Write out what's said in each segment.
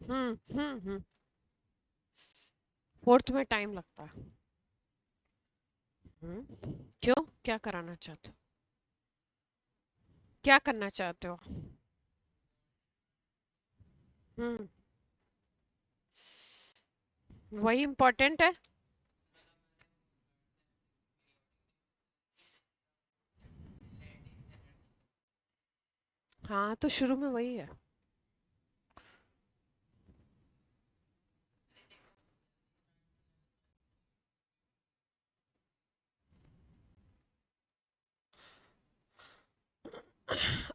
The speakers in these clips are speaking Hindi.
हम्म। फोर्थ में टाइम लगता है। क्यों, क्या कराना चाहते हो, क्या करना चाहते हो? हम्म। वही इम्पोर्टेंट है। हाँ, तो शुरू में वही है।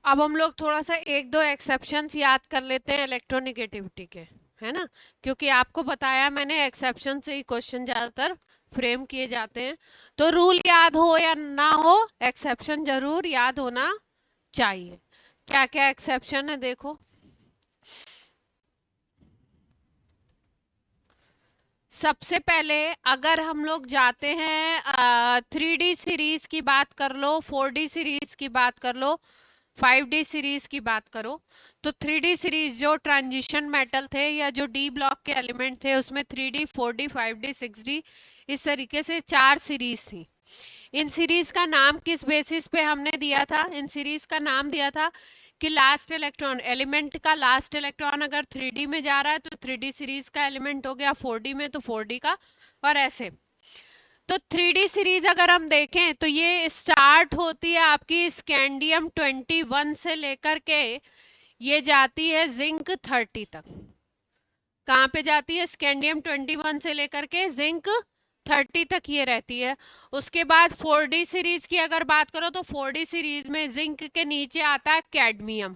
अब हम लोग थोड़ा सा एक दो एक्सेप्शंस याद कर लेते हैं इलेक्ट्रोनिगेटिविटी के, है ना? क्योंकि आपको बताया मैंने, एक्सेप्शन से ही क्वेश्चन ज्यादातर फ्रेम किए जाते हैं। तो रूल याद हो या ना हो, एक्सेप्शन जरूर याद होना चाहिए। क्या क्या एक्सेप्शन है देखो। सबसे पहले अगर हम लोग जाते हैं, 3D सीरीज की बात कर लो, 4D सीरीज की बात कर लो, 5D सीरीज की बात करो, तो 3D सीरीज जो ट्रांजिशन मेटल थे या जो डी ब्लॉक के एलिमेंट थे, उसमें 3D 4D 5D 6D इस तरीके से 4 सीरीज थी। इन सीरीज का नाम किस बेसिस पे हमने दिया था? इन सीरीज का नाम दिया था कि लास्ट इलेक्ट्रॉन, एलिमेंट का लास्ट इलेक्ट्रॉन अगर 3D में जा रहा है तो 3D सीरीज का एलिमेंट हो गया, 4D में तो 4D का, और ऐसे। तो 3D सीरीज अगर हम देखें तो ये स्टार्ट होती है आपकी स्कैंडियम 21 से लेकर के ये जाती है जिंक 30 तक। कहाँ पे जाती है? स्कैंडियम 21 से लेकर के जिंक 30 तक ये रहती है। उसके बाद 4D सीरीज की अगर बात करो तो 4D सीरीज में जिंक के नीचे आता है कैडमियम।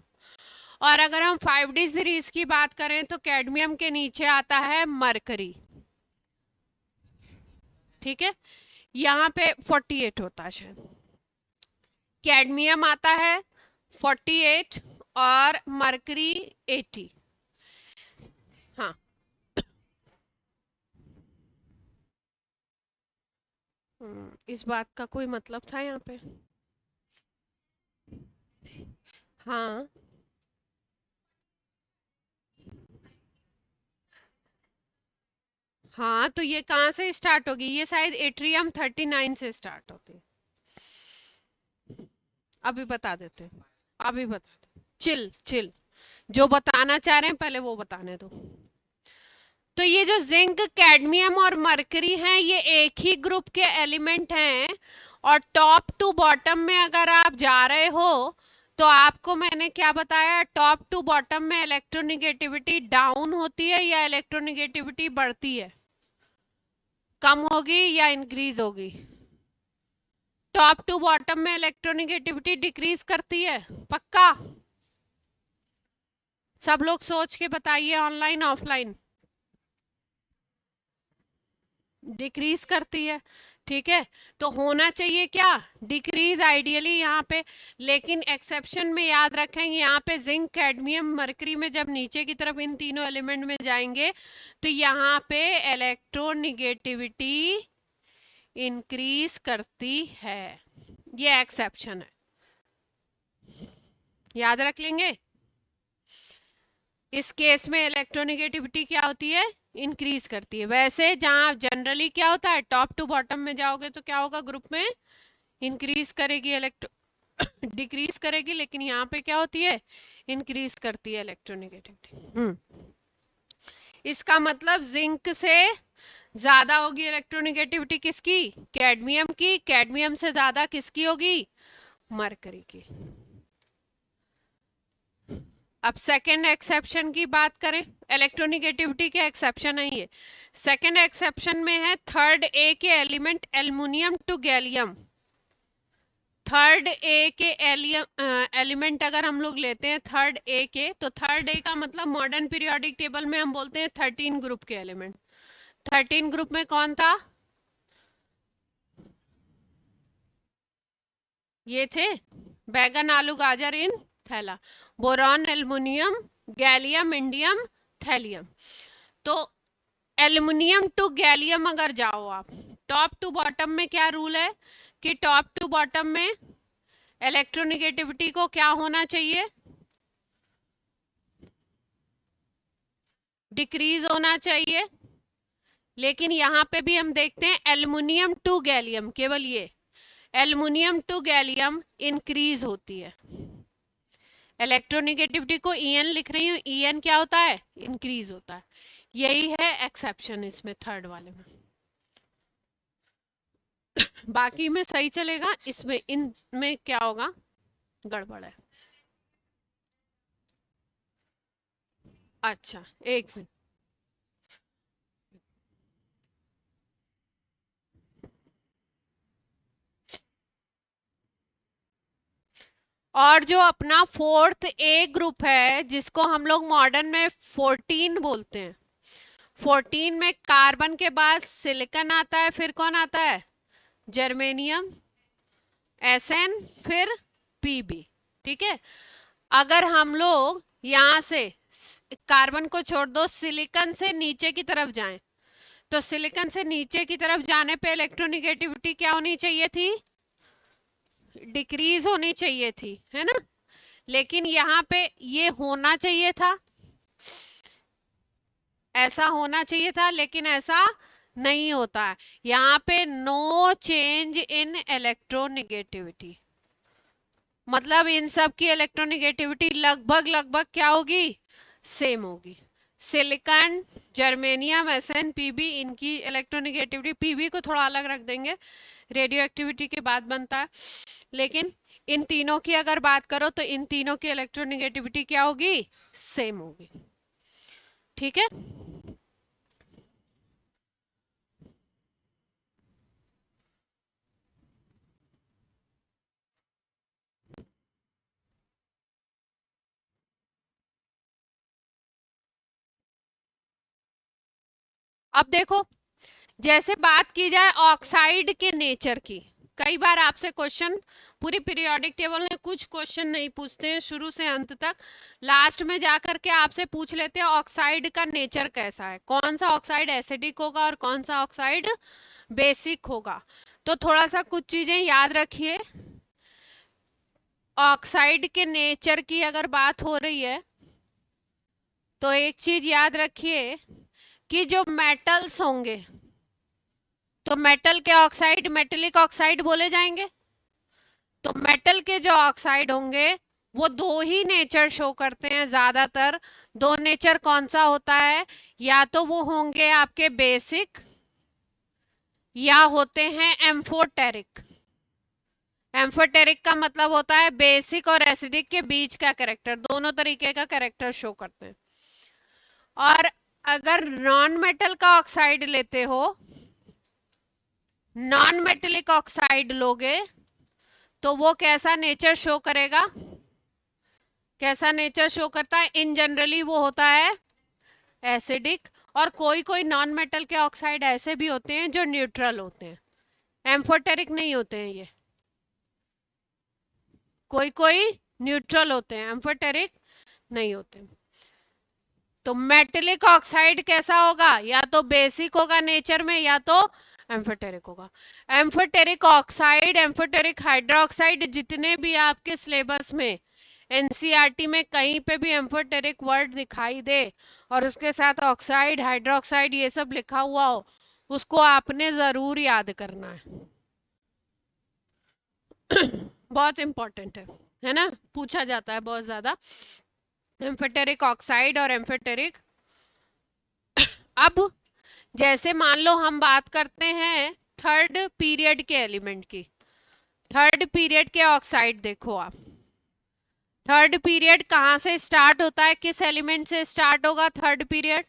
और अगर हम 5D सीरीज की बात करें तो कैडमियम के नीचे आता है मरकरी। ठीक है, यहाँ पे 48 होता है शायद। कैडमियम आता है 48 और मरकरी 80। हाँ। इस बात का कोई मतलब था यहाँ पे? हाँ। हाँ, तो ये कहाँ से स्टार्ट होगी? ये शायद एट्रियम 39 से स्टार्ट होती है। अभी बता देते हैं, अभी बता दे। चिल चिल, जो बताना चाह रहे हैं पहले वो बताने दो। तो ये जो जिंक, कैडमियम और मरकरी हैं, ये एक ही ग्रुप के एलिमेंट हैं। और टॉप टू बॉटम में अगर आप जा रहे हो तो आपको मैंने क्या बताया? टॉप टू बॉटम में इलेक्ट्रोनिगेटिविटी डाउन होती है या इलेक्ट्रोनिगेटिविटी बढ़ती है? कम होगी या इंक्रीज होगी? टॉप टू बॉटम में इलेक्ट्रोनिगेटिविटी डिक्रीज करती है, पक्का? सब लोग सोच के बताइए, ऑनलाइन ऑफलाइन। डिक्रीज करती है। ठीक है, तो होना चाहिए क्या? डिक्रीज आइडियली यहाँ पे। लेकिन एक्सेप्शन में याद रखेंगे, यहाँ पे जिंक, कैडमियम, मरकरी में जब नीचे की तरफ इन तीनों एलिमेंट में जाएंगे तो यहाँ पे इलेक्ट्रोनिगेटिविटी इंक्रीज करती है। ये एक्सेप्शन है, याद रख लेंगे। इस केस में इलेक्ट्रोनिगेटिविटी क्या होती है? इंक्रीज करती है। वैसे जहाँ जनरली क्या होता है, टॉप टू बॉटम में जाओगे तो क्या होगा? ग्रुप में इंक्रीज करेगी इलेक्ट्रो डिक्रीज करेगी, लेकिन यहाँ पे क्या होती है? इंक्रीज करती है इलेक्ट्रोनिगेटिविटी। इसका मतलब जिंक से ज्यादा होगी इलेक्ट्रोनिगेटिविटी किसकी? कैडमियम की। कैडमियम से ज्यादा किसकी होगी? मरकरी की। अब सेकंड एक्सेप्शन की बात करें, इलेक्ट्रोनिगेटिविटी के एक्सेप्शन है ये। सेकंड एक्सेप्शन में है थर्ड ए के element aluminium to gallium. Third A के एलिमेंट अगर हम लोग लेते हैं थर्ड ए के, तो थर्ड ए का मतलब मॉडर्न पीरियोडिक टेबल में हम बोलते हैं 13 ग्रुप के एलिमेंट। 13 ग्रुप में कौन था? ये थे बैगन, आलू, गाजर इन थैला, boron, aluminium, gallium, indium, thallium. तो एल्युमिनियम टू गैलियम अगर जाओ आप, टॉप टू बॉटम में क्या रूल है कि टॉप टू बॉटम में इलेक्ट्रोनिगेटिविटी को क्या होना चाहिए? डिक्रीज होना चाहिए। लेकिन यहाँ पे भी हम देखते हैं एल्युमिनियम टू गैलियम, केवल ये एल्युमिनियम टू गैलियम इंक्रीज होती है। इलेक्ट्रोनिगेटिविटी को EN लिख रही हूँ, EN क्या होता है, इंक्रीज होता है। यही है एक्सेप्शन इसमें थर्ड वाले में। बाकी में सही चलेगा, इसमें इनमें क्या होगा, गड़बड़ है। अच्छा एक मिनट, और जो अपना फोर्थ ए ग्रुप है जिसको हम लोग मॉडर्न में 14 बोलते हैं, 14 में कार्बन के बाद सिलिकॉन आता है, फिर कौन आता है, जर्मेनियम, SN, फिर Pb। ठीक है, अगर हम लोग यहाँ से कार्बन को छोड़ दो, सिलिकॉन से नीचे की तरफ जाएं, तो सिलिकॉन से नीचे की तरफ जाने पे इलेक्ट्रोनिगेटिविटी क्या होनी चाहिए थी, डिक्रीज होनी चाहिए थी, है ना। लेकिन यहाँ पे ये होना चाहिए था, ऐसा होना चाहिए था, लेकिन ऐसा नहीं होता है। यहाँ पे नो चेंज इन इलेक्ट्रोनिगेटिविटी, मतलब इन सब की इलेक्ट्रोनिगेटिविटी लगभग क्या होगी, सेम होगी। सिलिकॉन, जर्मेनियम, SN, Pb, इनकी इलेक्ट्रोनिगेटिविटी, Pb को थोड़ा अलग रख देंगे, रेडियो एक्टिविटी के बाद बनता है। लेकिन इन तीनों की अगर बात करो तो इन तीनों की इलेक्ट्रोनिगेटिविटी क्या होगी, सेम होगी। ठीक है, अब देखो, जैसे बात की जाए ऑक्साइड के नेचर की, कई बार आपसे क्वेश्चन पूरी पीरियोडिक टेबल में कुछ क्वेश्चन नहीं पूछते हैं शुरू से अंत तक, लास्ट में जाकर के आपसे पूछ लेते हैं ऑक्साइड का नेचर कैसा है, कौन सा ऑक्साइड एसिडिक होगा और कौन सा ऑक्साइड बेसिक होगा। तो थोड़ा सा कुछ चीजें याद रखिए। ऑक्साइड के नेचर की अगर बात हो रही है तो एक चीज याद रखिए कि जो मेटल्स होंगे, तो मेटल के ऑक्साइड मेटेलिक ऑक्साइड बोले जाएंगे। तो मेटल के जो ऑक्साइड होंगे वो दो ही नेचर शो करते हैं ज्यादातर। दो नेचर कौन सा होता है, या तो वो होंगे आपके बेसिक या होते हैं एम्फोटेरिक। एम्फोटेरिक का मतलब होता है बेसिक और एसिडिक के बीच का कैरेक्टर, दोनों तरीके का कैरेक्टर शो करते हैं। और अगर नॉन मेटल का ऑक्साइड लेते हो, नॉन मेटेलिक ऑक्साइड लोगे, तो वो कैसा नेचर शो करेगा, कैसा नेचर शो करता है, इन जनरली वो होता है एसिडिक। और कोई कोई नॉन मेटल के ऑक्साइड ऐसे भी होते हैं जो न्यूट्रल होते हैं, एम्फोटेरिक नहीं होते हैं ये, कोई कोई न्यूट्रल होते हैं, एम्फोटेरिक नहीं होते। तो मेटेलिक ऑक्साइड कैसा होगा, या तो बेसिक होगा नेचर में या तो एम्फोटेरिक होगा। एम्फोटेरिक ऑक्साइड, एम्फोटेरिक हाइड्रोक्साइड, जितने भी आपके सिलेबस में NCERT में कहीं पे भी एम्फोटेरिक वर्ड दिखाई दे और उसके साथ ऑक्साइड, हाइड्रोक्साइड ये सब लिखा हुआ हो, उसको आपने जरूर याद करना है। बहुत इंपॉर्टेंट है ना, पूछा जाता है बहुत ज्यादा, एम्फोटेरिक ऑक्साइड और एम्फोटेरिक। अब जैसे मान लो हम बात करते हैं थर्ड पीरियड के एलिमेंट की, थर्ड पीरियड के ऑक्साइड देखो आप, थर्ड पीरियड कहाँ से स्टार्ट होता है, किस एलिमेंट से स्टार्ट होगा थर्ड पीरियड,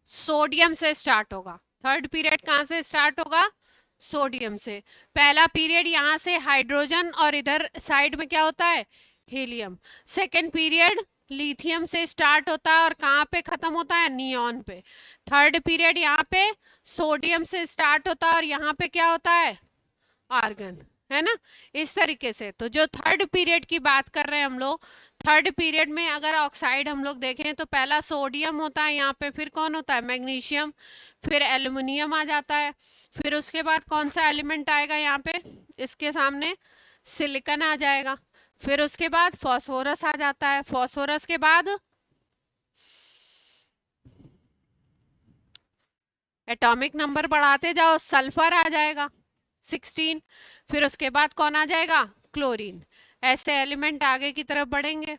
सोडियम से स्टार्ट होगा। थर्ड पीरियड कहाँ से स्टार्ट होगा, सोडियम से। पहला पीरियड यहाँ से हाइड्रोजन और इधर साइड में क्या होता है, हीलियम। सेकेंड पीरियड लिथियम से स्टार्ट होता है और कहाँ पे खत्म होता है, नियॉन पे। थर्ड पीरियड यहाँ पे सोडियम से स्टार्ट होता है और यहाँ पे क्या होता है, आर्गन, है ना। इस तरीके से तो जो थर्ड पीरियड की बात कर रहे हैं हम लोग, थर्ड पीरियड में अगर ऑक्साइड हम लोग देखें तो पहला सोडियम होता है यहाँ पे, फिर कौन होता है, मैग्नीशियम, फिर एल्युमिनियम आ जाता है, फिर उसके बाद कौन सा एलिमेंट आएगा यहाँ पे इसके सामने, सिलिकॉन आ जाएगा, फिर उसके बाद फॉस्फोरस आ जाता है, फॉस्फोरस के बाद एटॉमिक नंबर बढ़ाते जाओ, सल्फर आ जाएगा 16। फिर उसके बाद कौन आ जाएगा, क्लोरीन। ऐसे एलिमेंट आगे की तरफ बढ़ेंगे।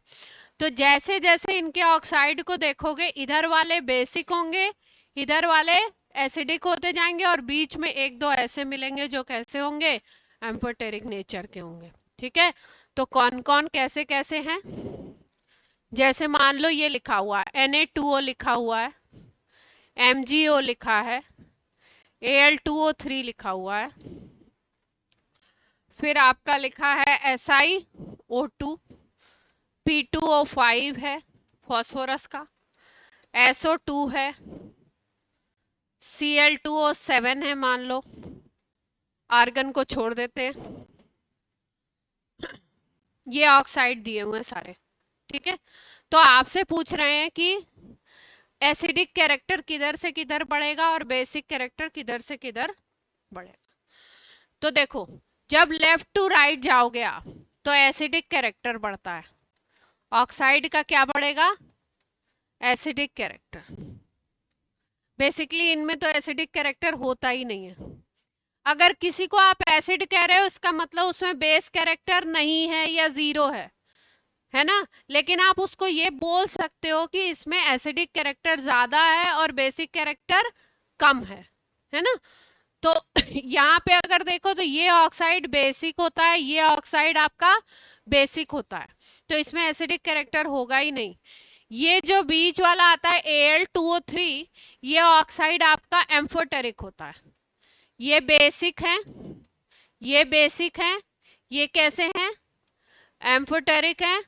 तो जैसे जैसे इनके ऑक्साइड को देखोगे, इधर वाले बेसिक होंगे, इधर वाले एसिडिक होते जाएंगे, और बीच में एक दो ऐसे मिलेंगे जो कैसे होंगे, एम्फोटेरिक नेचर के होंगे। ठीक है, तो कौन कौन कैसे कैसे हैं, जैसे मान लो ये लिखा हुआ है Na2O लिखा हुआ है, MgO लिखा है, Al2O3 लिखा हुआ है, फिर आपका लिखा है SiO2, P2O5 है फॉस्फोरस का, SO2 है, Cl2O7 है, मान लो आर्गन को छोड़ देते हैं, ये ऑक्साइड दिए हुए हैं सारे। ठीक है, तो आपसे पूछ रहे हैं कि एसिडिक कैरेक्टर किधर से किधर बढ़ेगा और बेसिक कैरेक्टर किधर से किधर बढ़ेगा। तो देखो, जब लेफ्ट टू राइट जाओगे आप तो एसिडिक कैरेक्टर बढ़ता है, ऑक्साइड का क्या बढ़ेगा, एसिडिक कैरेक्टर। बेसिकली इनमें तो एसिडिक कैरेक्टर होता ही नहीं है। अगर किसी को आप एसिड कह रहे हो उसका मतलब उसमें बेस कैरेक्टर नहीं है या जीरो है ना। लेकिन आप उसको ये बोल सकते हो कि इसमें एसिडिक कैरेक्टर ज्यादा है और बेसिक कैरेक्टर कम है ना। तो यहाँ पे अगर देखो तो ये ऑक्साइड बेसिक होता है, ये ऑक्साइड आपका बेसिक होता है, तो इसमें एसिडिक कैरेक्टर होगा ही नहीं। ये जो बीच वाला आता है Al2O3, ये ऑक्साइड आपका एम्फोटेरिक होता है। ये बेसिक है, ये बेसिक है, ये कैसे हैं, एम्फोटेरिक है,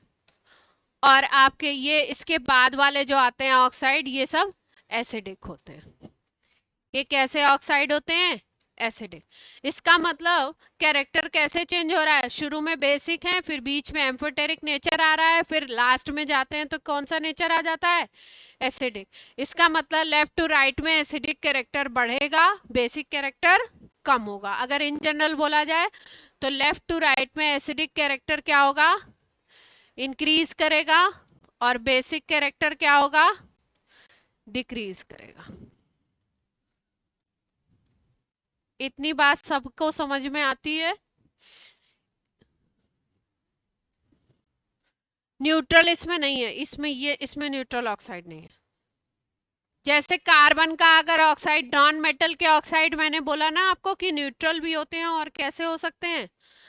और आपके ये इसके बाद वाले जो आते हैं ऑक्साइड, ये सब एसिडिक होते हैं। ये कैसे ऑक्साइड होते हैं, एसिडिक। इसका मतलब कैरेक्टर कैसे चेंज हो रहा है, शुरू में बेसिक है, फिर बीच में एम्फोटेरिक नेचर आ रहा है, फिर लास्ट में जाते हैं तो कौन सा नेचर आ जाता है, एसिडिक। इसका मतलब लेफ्ट टू राइट में एसिडिक कैरेक्टर बढ़ेगा, बेसिक कैरेक्टर कम होगा। अगर इन जनरल बोला जाए तो लेफ्ट टू राइट में एसिडिक कैरेक्टर क्या होगा, इंक्रीज करेगा, और बेसिक कैरेक्टर क्या होगा, डिक्रीज करेगा। इतनी बात सबको समझ में आती है। न्यूट्रल इसमें नहीं है, इसमें न्यूट्रल ऑक्साइड नहीं है। जैसे कार्बन का अगर ऑक्साइड, नॉन मेटल के ऑक्साइड मैंने बोला ना आपको कि न्यूट्रल भी होते हैं और कैसे हो सकते हैं,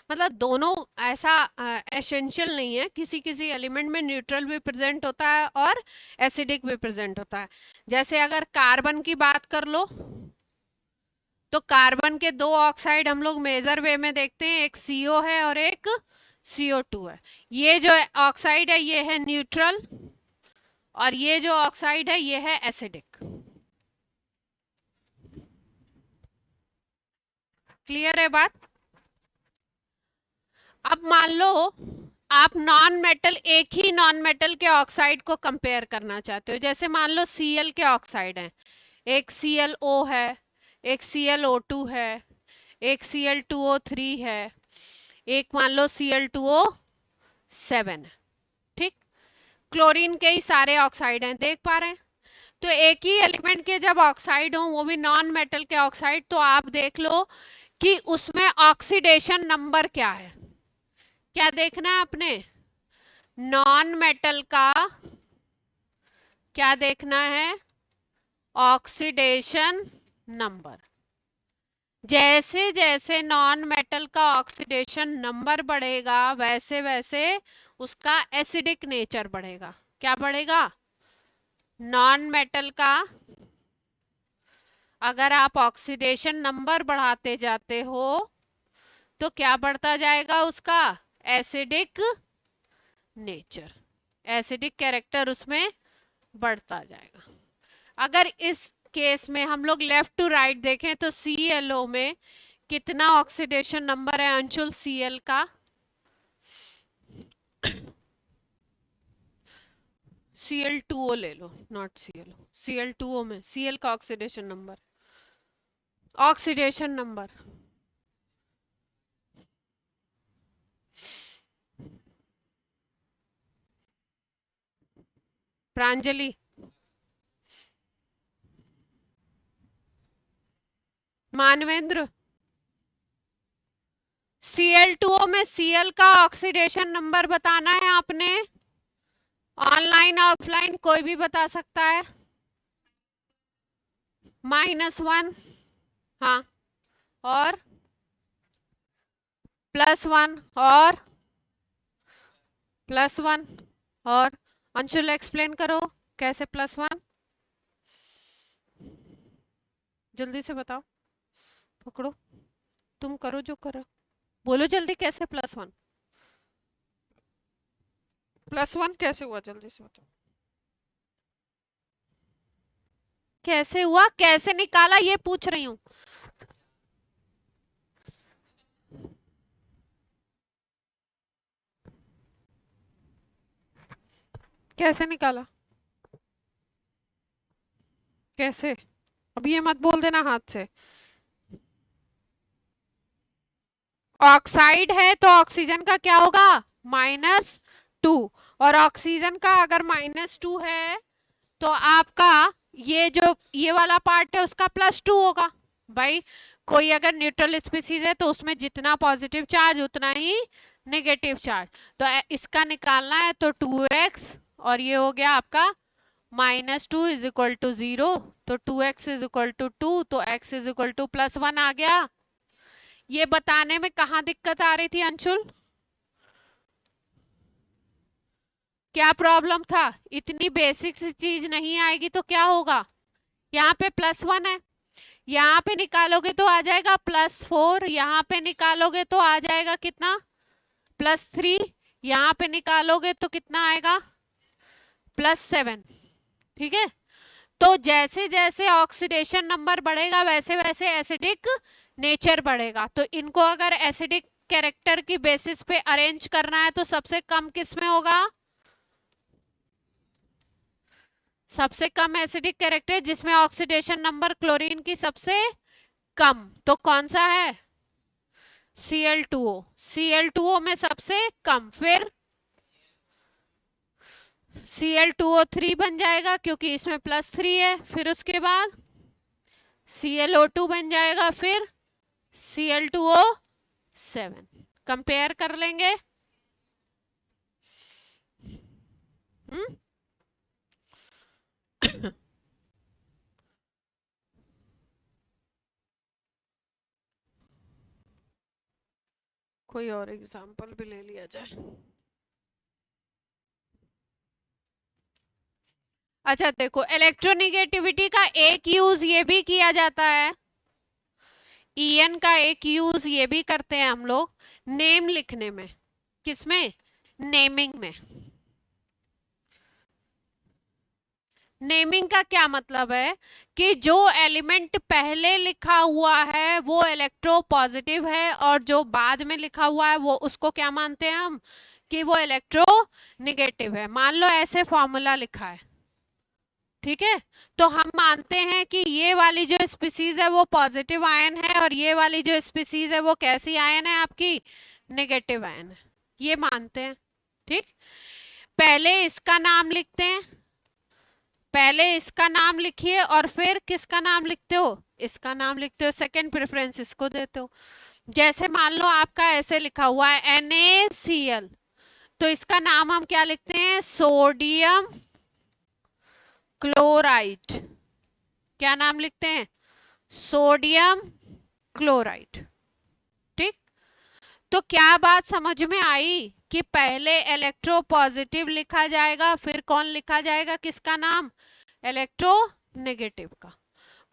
मतलब दोनों ऐसा एसेंशियल नहीं है, किसी किसी एलिमेंट में न्यूट्रल भी प्रेजेंट होता है और एसिडिक भी प्रेजेंट होता है। जैसे अगर कार्बन की बात कर लो तो कार्बन के दो ऑक्साइड हम लोग मेजर वे में देखते हैं, एक CO है और एक CO2 है। ये जो ऑक्साइड है ये है न्यूट्रल, और ये जो ऑक्साइड है ये है एसिडिक। क्लियर है बात। अब मान लो आप नॉन मेटल, एक ही नॉन मेटल के ऑक्साइड को कंपेयर करना चाहते हो। जैसे मान लो Cl के ऑक्साइड हैं, एक ClO है, एक ClO2 है, एक Cl2O3 है, एक मान लो Cl2O7 है। ठीक, क्लोरीन के ही सारे ऑक्साइड हैं, देख पा रहे हैं। तो एक ही एलिमेंट के जब ऑक्साइड हो, वो भी नॉन मेटल के ऑक्साइड, तो आप देख लो कि उसमें ऑक्सीडेशन नंबर क्या है। क्या देखना है आपने, नॉन मेटल का क्या देखना है, ऑक्सीडेशन नंबर। जैसे जैसे नॉन मेटल का ऑक्सीडेशन नंबर बढ़ेगा वैसे वैसे उसका एसिडिक नेचर बढ़ेगा। क्या बढ़ेगा, नॉन मेटल का अगर आप ऑक्सीडेशन नंबर बढ़ाते जाते हो तो क्या बढ़ता जाएगा, उसका एसिडिक नेचर, एसिडिक कैरेक्टर उसमें बढ़ता जाएगा। अगर इस केस में हम लोग लेफ्ट टू राइट देखें तो ClO में कितना ऑक्सीडेशन नंबर है अंशुल, Cl का, Cl2O ले लो, नॉट ClO, Cl2O में Cl का oxidation number, oxidation number Pranjali, Manvendra, Cl2O में Cl का ऑक्सीडेशन नंबर बताना है आपने, ऑनलाइन ऑफलाइन कोई भी बता सकता है। -1, हाँ, और +1 और +1 और अंशुल एक्सप्लेन करो कैसे +1, जल्दी से बताओ, पकड़ो, तुम करो जो करो, बोलो जल्दी कैसे +1, +1 कैसे हुआ, जल्दी से बताओ कैसे हुआ, कैसे निकाला, ये पूछ रही हूँ। कैसे निकाला, कैसे, अब ये मत बोल देना हाथ से। ऑक्साइड है तो ऑक्सीजन का क्या होगा, -2, और ऑक्सीजन का अगर -2 है तो आपका ये वाला पार्ट है उसका +2 होगा। भाई कोई अगर न्यूट्रल स्पीसीज है तो उसमें जितना पॉजिटिव चार्ज उतना ही नेगेटिव चार्ज, तो इसका निकालना है तो 2x, और ये हो गया आपका -2 = 0, तो 2x = 2, तो x = +1 आ गया। ये बताने में कहाँ दिक्कत आ रही थी अंशुल, क्या प्रॉब्लम था, इतनी बेसिक सी चीज नहीं आएगी तो क्या होगा, यहाँ पे +1 है, यहाँ पे निकालोगे तो आ जाएगा +4, यहाँ पे निकालोगे तो आ जाएगा कितना +3, यहाँ पे निकालोगे तो कितना आएगा +7, ठीक है। तो जैसे जैसे ऑक्सीडेशन नंबर बढ़ेगा वैसे वैसे एसिडिक नेचर बढ़ेगा, तो इनको अगर एसिडिक कैरेक्टर की बेसिस पे अरेंज करना है तो सबसे कम किस में होगा, सबसे कम एसिडिक कैरेक्टर जिसमें ऑक्सीडेशन नंबर क्लोरीन की सबसे कम, तो कौन सा है, Cl2O, Cl2O में सबसे कम, फिर Cl2O3 बन जाएगा क्योंकि इसमें +3 है, फिर उसके बाद ClO2 बन जाएगा, फिर Cl2O7, कंपेयर कर लेंगे। कोई और एग्जांपल भी ले लिया जाए। अच्छा देखो, इलेक्ट्रोनिगेटिविटी का एक यूज ये भी किया जाता है, En का एक यूज ये भी करते हैं हम लोग नेम लिखने में, किसमें, नेमिंग में। नेमिंग का क्या मतलब है कि जो एलिमेंट पहले लिखा हुआ है वो इलेक्ट्रो पॉजिटिव है और जो बाद में लिखा हुआ है वो उसको क्या मानते हैं हम कि वो इलेक्ट्रो निगेटिव है। मान लो ऐसे फॉर्मूला लिखा है, ठीक है, तो हम मानते हैं कि ये वाली जो स्पीसीज है वो पॉजिटिव आयन है और ये वाली जो स्पीसीज है वो कैसी आयन है आपकी, नेगेटिव आयन है, ये मानते हैं। ठीक, पहले इसका नाम लिखते हैं, पहले इसका नाम लिखिए और फिर किसका नाम लिखते हो, इसका नाम लिखते हो, सेकंड प्रेफरेंस इसको देते हो। जैसे मान लो आपका ऐसे लिखा हुआ है NaCl, तो इसका नाम हम क्या लिखते हैं, सोडियम क्लोराइड, क्या नाम लिखते हैं, सोडियम क्लोराइड। ठीक, तो क्या बात समझ में आई कि पहले इलेक्ट्रो पॉजिटिव लिखा जाएगा फिर कौन लिखा जाएगा, किसका नाम, इलेक्ट्रो नेगेटिव का।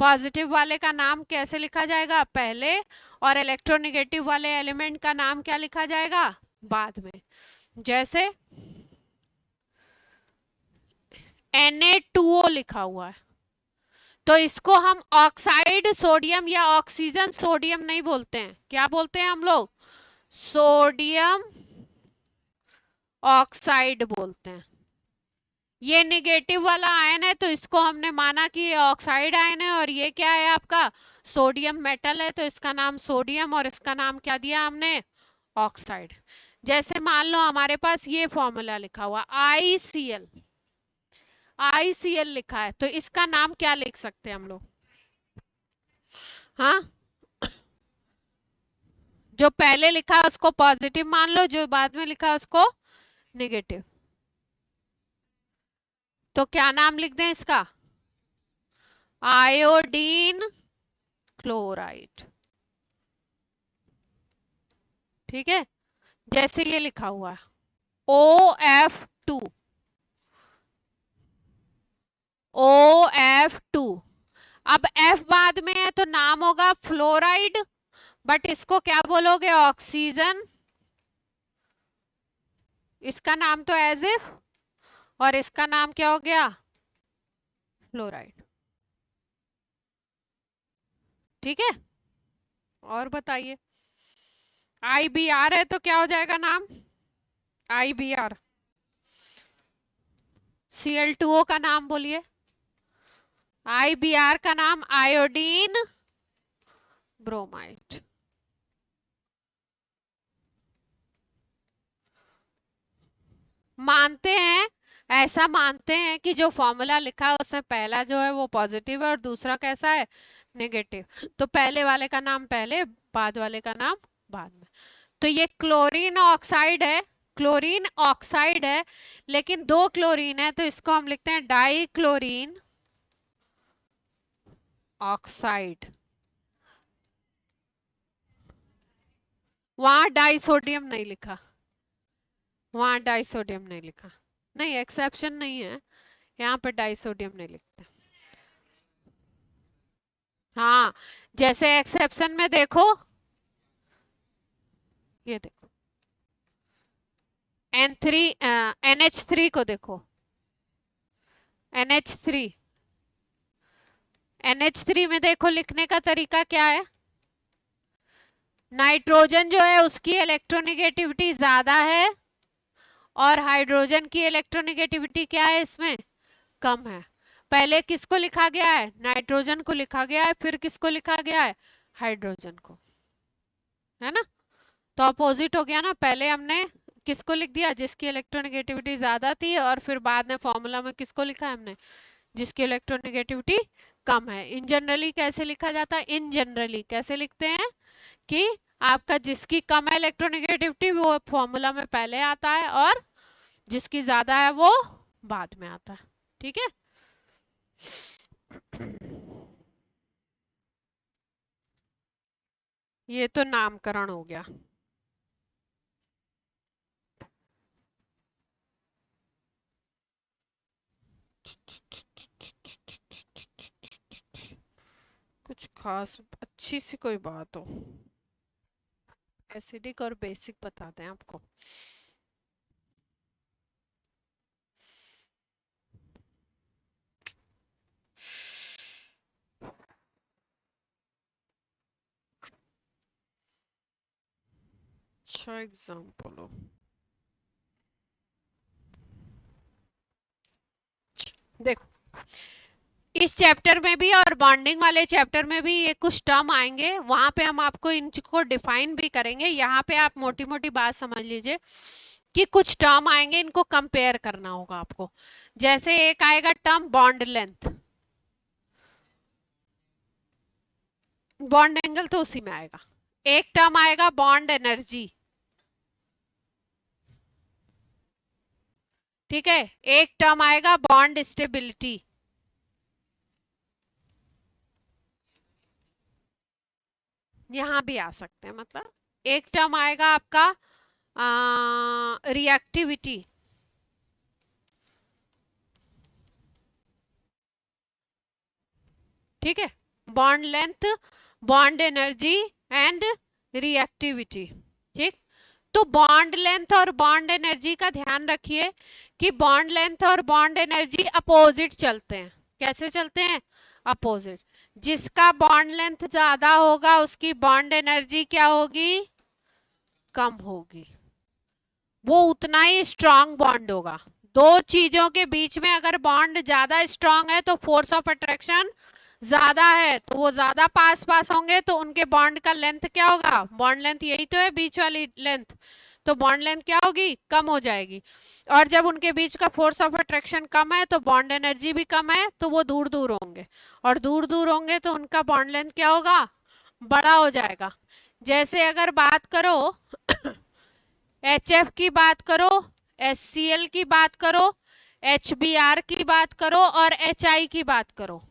पॉजिटिव वाले का नाम कैसे लिखा जाएगा, पहले, और इलेक्ट्रोनेगेटिव वाले एलिमेंट का नाम क्या लिखा जाएगा, बाद में। जैसे Na2O लिखा हुआ है तो इसको हम ऑक्साइड सोडियम या ऑक्सीजन सोडियम नहीं बोलते हैं, क्या बोलते हैं हम लोग, सोडियम ऑक्साइड बोलते हैं। ये नेगेटिव वाला आयन है तो इसको हमने माना कि ये ऑक्साइड आयन है और ये क्या है आपका, सोडियम मेटल है, तो इसका नाम सोडियम और इसका नाम क्या दिया हमने, ऑक्साइड। जैसे मान लो हमारे पास ये फॉर्मूला लिखा हुआ ICl, ICl लिखा है, तो इसका नाम क्या लिख सकते हैं हम लोग? हाँ, जो पहले लिखा है उसको पॉजिटिव मान लो, जो बाद में लिखा है उसको नेगेटिव। तो क्या नाम लिख दें इसका? Iodine chloride. ठीक है, जैसे ये लिखा हुआ है OF2, OF2। अब F बाद में है तो नाम होगा फ्लोराइड, बट इसको क्या बोलोगे? ऑक्सीजन। इसका नाम तो एज इफ, और इसका नाम क्या हो गया? फ्लोराइड। ठीक है, और बताइए। IBR है तो क्या हो जाएगा नाम? IBR। Cl2O का नाम बोलिए। IBR का नाम आयोडीन ब्रोमाइड। मानते हैं, ऐसा मानते हैं कि जो फॉर्मूला लिखा है उसमें पहला जो है वो पॉजिटिव है और दूसरा कैसा है? नेगेटिव। तो पहले वाले का नाम पहले, बाद वाले का नाम बाद में। तो ये क्लोरीन ऑक्साइड है, क्लोरीन ऑक्साइड है, लेकिन दो क्लोरीन है तो इसको हम लिखते हैं डाई क्लोरीन ऑक्साइड। वहां डाई सोडियम नहीं लिखा, वहां डाई सोडियम नहीं लिखा। नहीं, एक्सेप्शन नहीं है, यहाँ पे डाई सोडियम नहीं लिखते। हाँ, जैसे एक्सेप्शन में देखो, ये देखो NH3 को देखो, NH3 में देखो लिखने का तरीका क्या है? नाइट्रोजन जो है उसकी इलेक्ट्रोनेगेटिविटी ज्यादा है और हाइड्रोजन की इलेक्ट्रोनेगेटिविटी क्या है इसमें? कम है। पहले किसको लिखा गया है? नाइट्रोजन को लिखा गया है, फिर किसको लिखा गया है? हाइड्रोजन को, है ना? तो अपोजिट हो गया ना, पहले हमने किसको लिख दिया? जिसकी इलेक्ट्रोनेगेटिविटी ज्यादा थी, और फिर बाद में फॉर्मूला में किसको लिखा है हमने? जिसकी इलेक्ट्रोनेगेटिविटी कम है। इन जनरली कैसे लिखा जाता है? इन जनरली कैसे लिखते हैं कि आपका जिसकी कम है इलेक्ट्रोनेगेटिविटी वो फॉर्मूला में पहले आता है और जिसकी ज्यादा है वो बाद में आता है। ठीक है, ये तो नामकरण हो गया। कुछ खास अच्छी सी कोई बात हो, एसिडिक और बेसिक बताते हैं आपको। अच्छा एग्जाम्पल हो, देखो इस चैप्टर में भी और बॉन्डिंग वाले चैप्टर में भी ये कुछ टर्म आएंगे, वहां पे हम आपको इनको डिफाइन भी करेंगे। यहाँ पे आप मोटी मोटी बात समझ लीजिए कि कुछ टर्म आएंगे, इनको कंपेयर करना होगा आपको। जैसे एक आएगा term bond length, bond angle तो उसी में आएगा। एक टर्म आएगा बॉन्ड एनर्जी, ठीक है। एक टर्म आएगा बॉन्ड स्टेबिलिटी, यहां भी आ सकते हैं। मतलब एक टर्म आएगा आपका रिएक्टिविटी, ठीक है। Bond length, bond energy and reactivity, ठीक। तो बॉन्ड लेंथ और बॉन्ड एनर्जी का ध्यान रखिए कि बॉन्ड लेंथ और बॉन्ड एनर्जी अपोजिट चलते हैं। कैसे चलते हैं? अपोजिट। जिसका बॉन्ड लेंथ ज्यादा होगा उसकी बॉन्ड एनर्जी क्या होगी? कम होगी, वो उतना ही स्ट्रांग बॉन्ड होगा। दो चीजों के बीच में अगर बॉन्ड ज्यादा स्ट्रांग है तो फोर्स ऑफ अट्रैक्शन ज्यादा है, तो वो ज्यादा पास पास होंगे, तो उनके बॉन्ड का लेंथ क्या होगा? बॉन्ड लेंथ यही तो है बीच वाली लेंथ, तो बॉन्ड लेंथ क्या होगी, कम हो जाएगी। और जब उनके बीच का फोर्स ऑफ अट्रैक्शन कम है तो बॉन्ड एनर्जी भी कम है, तो वो दूर दूर होंगे, और दूर दूर होंगे तो उनका बॉन्ड लेंथ क्या होगा, बड़ा हो जाएगा। जैसे अगर बात करो HF की बात करो, HCl की बात करो, HBr की बात करो और HI की बात करो,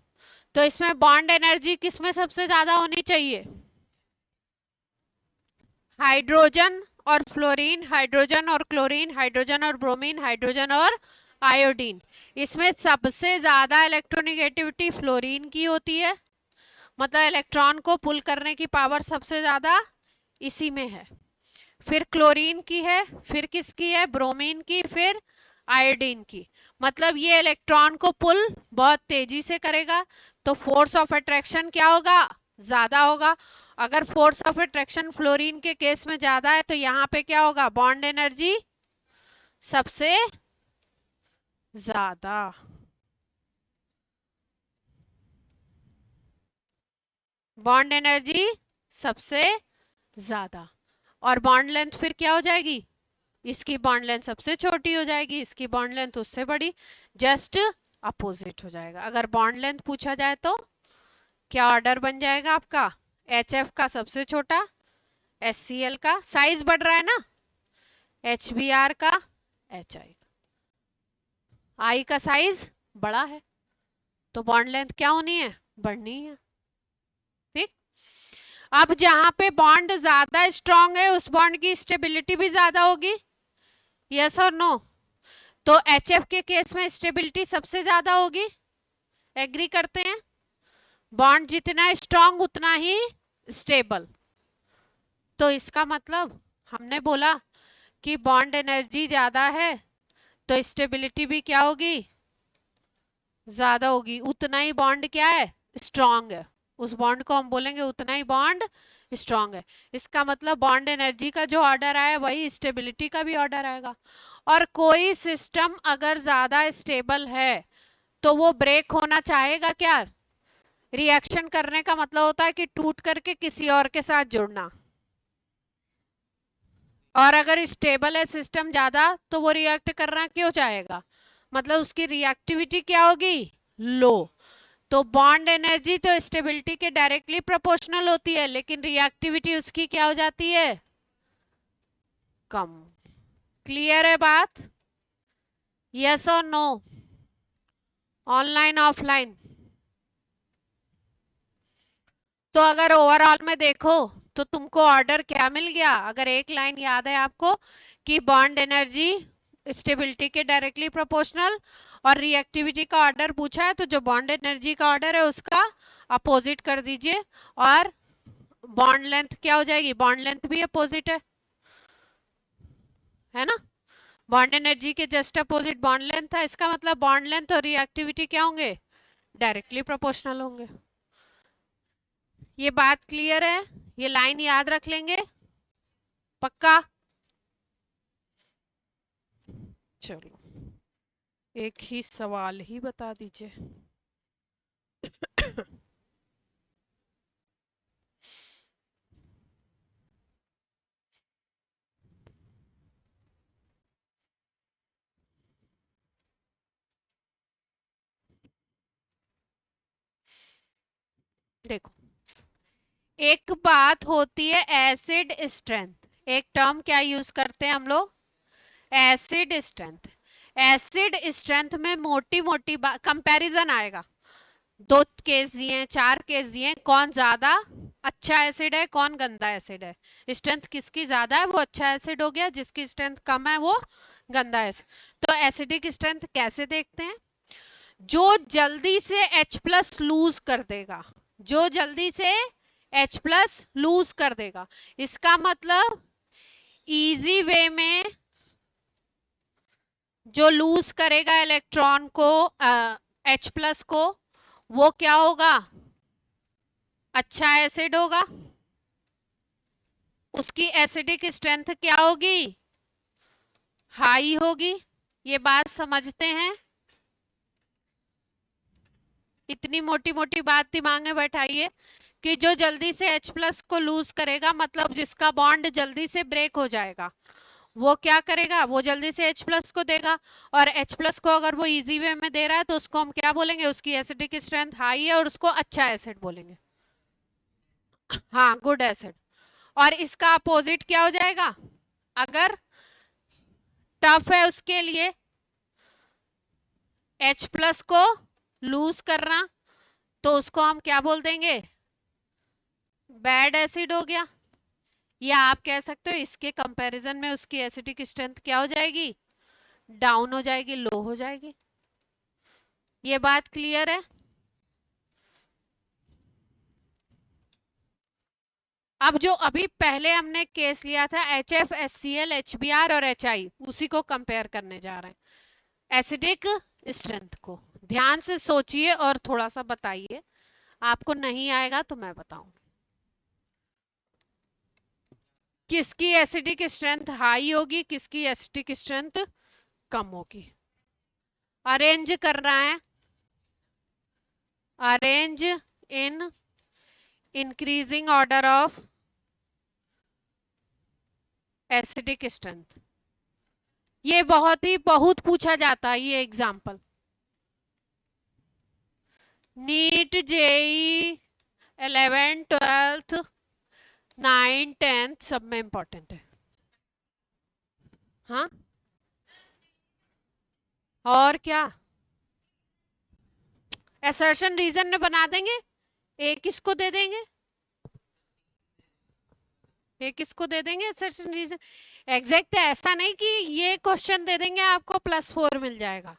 तो इसमें बॉन्ड एनर्जी किसमें सबसे ज्यादा होनी चाहिए, हाइड्रोजन और फ्लोरीन, हाइड्रोजन और क्लोरीन, हाइड्रोजन और ब्रोमीन, हाइड्रोजन और आयोडीन। इसमें सबसे ज्यादा इलेक्ट्रोनेगेटिविटी फ्लोरीन की होती है, मतलब इलेक्ट्रॉन को पुल करने की पावर सबसे ज्यादा इसी में है। फिर क्लोरीन की है, फिर किसकी है, ब्रोमीन की, फिर आयोडीन की। मतलब ये इलेक्ट्रॉन को पुल बहुत तेजी से करेगा, तो फोर्स ऑफ अट्रैक्शन क्या होगा, ज्यादा होगा। अगर फोर्स ऑफ अट्रैक्शन फ्लोरीन के केस में ज्यादा है तो यहाँ पे क्या होगा, बॉन्ड एनर्जी सबसे ज्यादा। बॉन्ड एनर्जी सबसे ज्यादा, और बॉन्ड लेंथ फिर क्या हो जाएगी, इसकी बॉन्ड लेंथ सबसे छोटी हो जाएगी, इसकी बॉन्ड लेंथ उससे बड़ी, जस्ट अपोजिट हो जाएगा। अगर बॉन्ड लेंथ पूछा जाए तो क्या ऑर्डर बन जाएगा आपका, HF का सबसे छोटा, HCl का साइज बढ़ रहा है ना, HBr का, HI का, I का साइज बड़ा है, तो बॉन्ड लेंथ क्या होनी है, बढ़नी है। ठीक, अब जहां पे बॉन्ड ज्यादा स्ट्रांग है उस बॉन्ड की स्टेबिलिटी भी ज्यादा होगी, यस और नो। तो HF के केस में स्टेबिलिटी सबसे ज्यादा होगी, एग्री करते हैं, बॉन्ड जितना स्ट्रांग उतना ही स्टेबल। तो इसका मतलब हमने बोला कि बॉन्ड एनर्जी ज्यादा है तो स्टेबिलिटी भी क्या होगी, ज्यादा होगी, उतना ही बॉन्ड क्या है, स्ट्रांग है, उस बॉन्ड को हम बोलेंगे उतना ही बॉन्ड स्ट्रांग है। इसका मतलब बॉन्ड एनर्जी का जो ऑर्डर आया वही स्टेबिलिटी का भी ऑर्डर आएगा। और कोई सिस्टम अगर ज्यादा स्टेबल है तो वो ब्रेक होना चाहेगा क्या, रिएक्शन करने का मतलब होता है कि टूट करके किसी और के साथ जुड़ना, और अगर स्टेबल है सिस्टम ज्यादा तो वो रिएक्ट करना क्यों चाहेगा, मतलब उसकी रिएक्टिविटी क्या होगी, लो। तो बॉन्ड एनर्जी तो स्टेबिलिटी के डायरेक्टली प्रोपोर्शनल होती है, लेकिन रिएक्टिविटी उसकी क्या हो जाती है, कम। क्लियर है बात, यस और नो, ऑनलाइन ऑफलाइन। तो अगर ओवरऑल में देखो तो तुमको ऑर्डर क्या मिल गया, अगर एक लाइन याद है आपको कि बॉन्ड एनर्जी स्टेबिलिटी के डायरेक्टली प्रोपोर्शनल और रिएक्टिविटी का ऑर्डर पूछा है, तो जो बॉन्ड एनर्जी का ऑर्डर है उसका अपोजिट कर दीजिए, और बॉन्ड लेंथ क्या हो जाएगी, बॉन्ड लेंथ भी अपोजिट है ना, बॉन्ड एनर्जी के जस्ट अपोजिट बॉन्ड लेंथ था, इसका मतलब बॉन्ड लेंथ और रिएक्टिविटी क्या होंगे, डायरेक्टली प्रोपोर्शनल होंगे। ये बात क्लियर है, ये लाइन याद रख लेंगे पक्का। चलो एक ही सवाल ही बता दीजिए। देखो, एक बात होती है एसिड स्ट्रेंथ, एक टर्म क्या यूज करते हैं हम लोग, एसिड स्ट्रेंथ। एसिड स्ट्रेंथ में मोटी मोटी कंपैरिजन आएगा, 2 केस दिए हैं, 4 केस दिए हैं, कौन ज्यादा अच्छा एसिड है, कौन गंदा एसिड है, स्ट्रेंथ किसकी ज्यादा है वो अच्छा एसिड हो गया, जिसकी स्ट्रेंथ कम है वो गंदा एसिड। तो एसिडिक स्ट्रेंथ कैसे देखते हैं, जो जल्दी से H+ लूज कर देगा, जो जल्दी से H+ लूज कर देगा, इसका मतलब इजी वे में जो लूज करेगा इलेक्ट्रॉन को H+ को, वो क्या होगा, अच्छा एसिड होगा, उसकी एसिडिक स्ट्रेंथ क्या होगी, हाई होगी। ये बात समझते हैं, इतनी मोटी मोटी बात दिमाग में बैठाइए कि जो जल्दी से H+ को लूज करेगा, मतलब जिसका बॉन्ड जल्दी से ब्रेक हो जाएगा, वो क्या करेगा, वो जल्दी से H+ को देगा, और H+ को अगर वो इजी वे में दे रहा है तो उसको हम क्या बोलेंगे, उसकी एसिडिक स्ट्रेंथ हाई है और उसको अच्छा एसिड बोलेंगे। हाँ, गुड एसिड। और इसका अपोजिट क्या हो जाएगा, अगर टफ है उसके लिए H+ को लूज करना, तो उसको हम क्या बोल देंगे, बैड एसिड हो गया। या आप कह सकते हो इसके कंपैरिजन में उसकी एसिडिक स्ट्रेंथ क्या हो जाएगी, डाउन हो जाएगी, लो हो जाएगी। ये बात क्लियर है। अब जो अभी पहले हमने केस लिया था HF, HCl, HBr और HI, उसी को कंपेयर करने जा रहे हैं एसिडिक स्ट्रेंथ को। ध्यान से सोचिए और थोड़ा सा बताइए, आपको नहीं आएगा तो मैं बताऊंगी। किसकी एसिडिक स्ट्रेंथ हाई होगी, किसकी एसिडिक स्ट्रेंथ कम होगी। अरेंज करना है, arrange in increasing order of acidic strength. ये बहुत पूछा जाता है ये एग्जाम्पल, नीट, जेई, 11, 12, 9, 10 सब में इंपॉर्टेंट है। हाँ, और क्या, असर्शन रीजन में बना देंगे, एक किसको दे देंगे, एक किसको दे देंगे असर्शन रीजन। एग्जैक्ट ऐसा नहीं कि ये क्वेश्चन दे देंगे आपको +4 मिल जाएगा।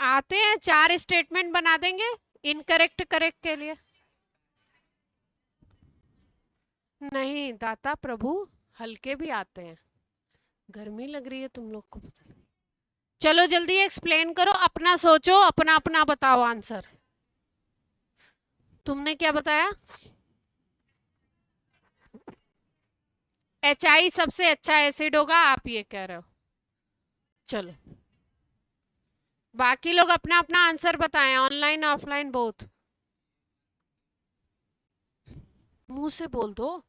आते हैं 4 स्टेटमेंट बना देंगे इनकरेक्ट करेक्ट के लिए। नहीं दाता प्रभु, हल्के भी आते हैं, गर्मी लग रही है तुम लोग को पता नहीं। चलो जल्दी एक्सप्लेन करो, अपना सोचो, अपना अपना बताओ आंसर। तुमने क्या बताया, HI सबसे अच्छा एसिड होगा, आप ये कह रहे हो। चलो बाकी लोग अपना अपना आंसर बताएं, ऑनलाइन ऑफलाइन बोथ। मुंह से बोल दो।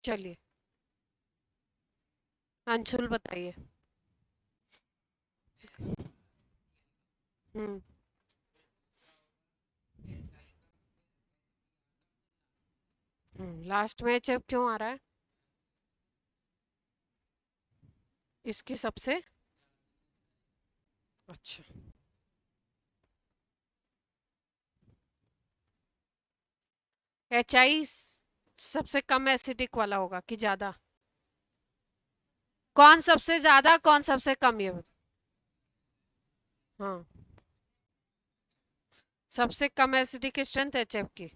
चलिए अंशुल बताइए। हम्म। लास्ट में HF क्यों आ रहा है, इसकी सबसे अच्छा। HI सबसे कम एसिडिक वाला होगा कि ज्यादा, कौन सबसे ज्यादा कौन सबसे कम ये बता। हाँ, सबसे कम एसिडिक स्ट्रेंथ HF की।